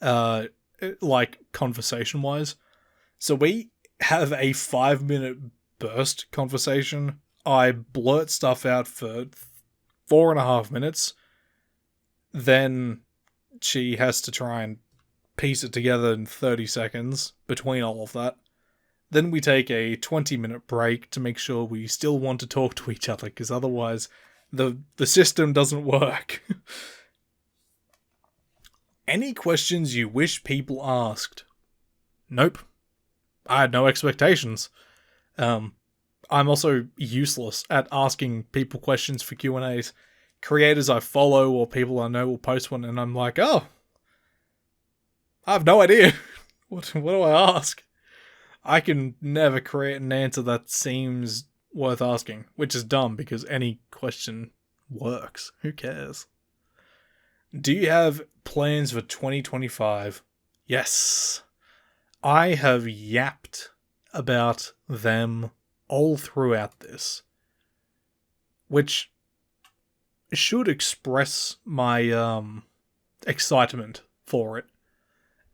Like conversation-wise. So we have a 5-minute burst conversation. I blurt stuff out for 4.5 minutes. Then she has to try and piece it together in 30 seconds between all of that. Then we take a 20-minute break to make sure we still want to talk to each other, because otherwise the system doesn't work. Any questions you wish people asked? Nope. I had no expectations. I'm also useless at asking people questions for Q&As. Creators I follow or people I know will post one and I'm like, oh, I have no idea. What do I ask? I can never create an answer that seems worth asking, which is dumb because any question works. Who cares? Do you have plans for 2025? Yes. I have yapped about them all throughout this, which should express my excitement for it.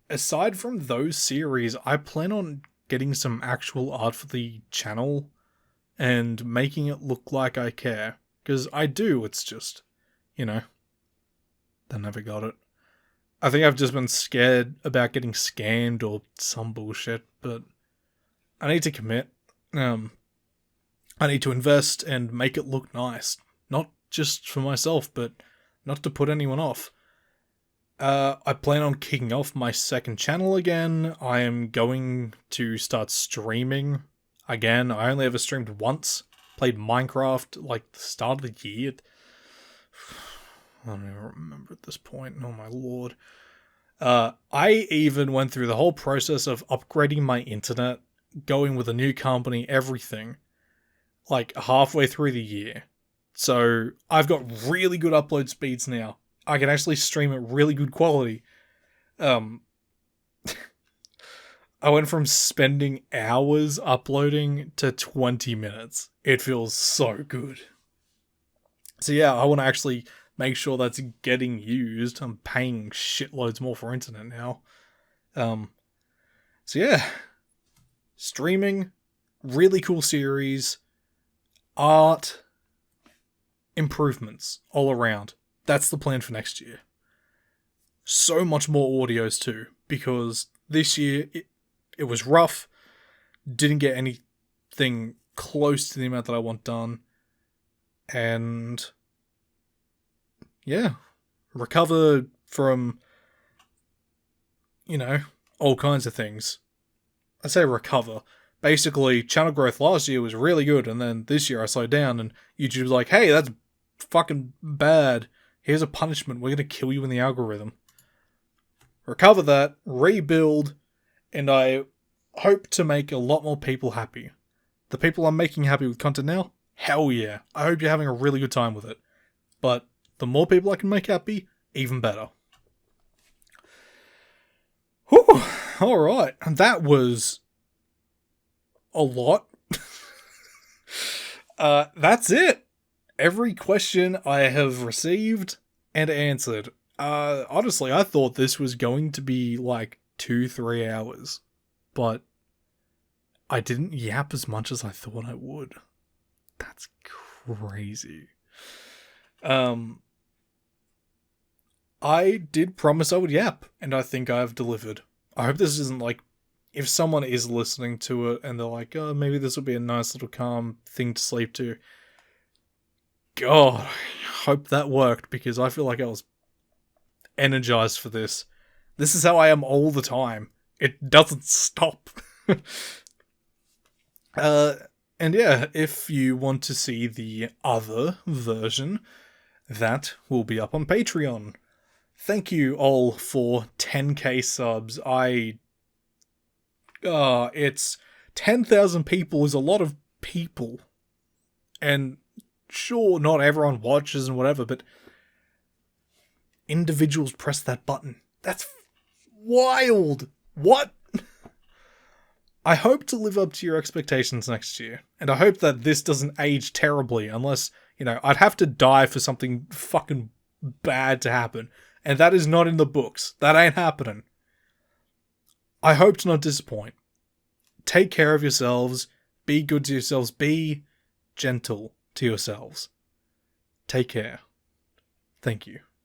Aside from those series, I plan on getting some actual art for the channel and making it look like I care. Because I do, it's just, you know, I never got it. I think I've just been scared about getting scammed or some bullshit, but I need to commit. I need to invest and make it look nice. Not just for myself, but not to put anyone off. I plan on kicking off my second channel again. I am going to start streaming again. I only ever streamed once. Played Minecraft like the start of the year. I don't even remember at this point. Oh my lord. I even went through the whole process of upgrading my internet, going with a new company, everything, like halfway through the year. So I've got really good upload speeds now. I can actually stream at really good quality. I went from spending hours uploading to 20 minutes. It feels so good. So yeah, I want to actually make sure that's getting used. I'm paying shitloads more for internet now. So yeah, streaming, really cool series, art, improvements all around. That's the plan for next year. So much more audios too, because this year it was rough. Didn't get anything close to the amount that I want done. And yeah, recover from, you know, all kinds of things. I say recover. Basically, channel growth last year was really good, and then this year I slowed down, and YouTube was like, hey, that's fucking bad. Here's a punishment. We're going to kill you in the algorithm. Recover that, rebuild, and I hope to make a lot more people happy. The people I'm making happy with content now? Hell yeah. I hope you're having a really good time with it. But the more people I can make happy, even better. Whew. Alright. That was a lot. That's it. Every question I have received and answered. Honestly, I thought this was going to be like 2-3 hours, but I didn't yap as much as I thought I would. That's crazy. I did promise I would yap, and I think I've delivered. I hope this isn't like, if someone is listening to it and they're like, oh, maybe this would be a nice little calm thing to sleep to. God, I hope that worked, because I feel like I was energized for this. This is how I am all the time. It doesn't stop. And yeah, if you want to see the other version, that will be up on Patreon. Thank you all for 10k subs. It's 10,000 people is a lot of people. And sure, not everyone watches and whatever, but individuals press that button. That's wild. What? I hope to live up to your expectations next year. And I hope that this doesn't age terribly unless, I'd have to die for something fucking bad to happen. And that is not in the books. That ain't happening. I hope to not disappoint. Take care of yourselves. Be good to yourselves. Be gentle to yourselves. Take care. Thank you.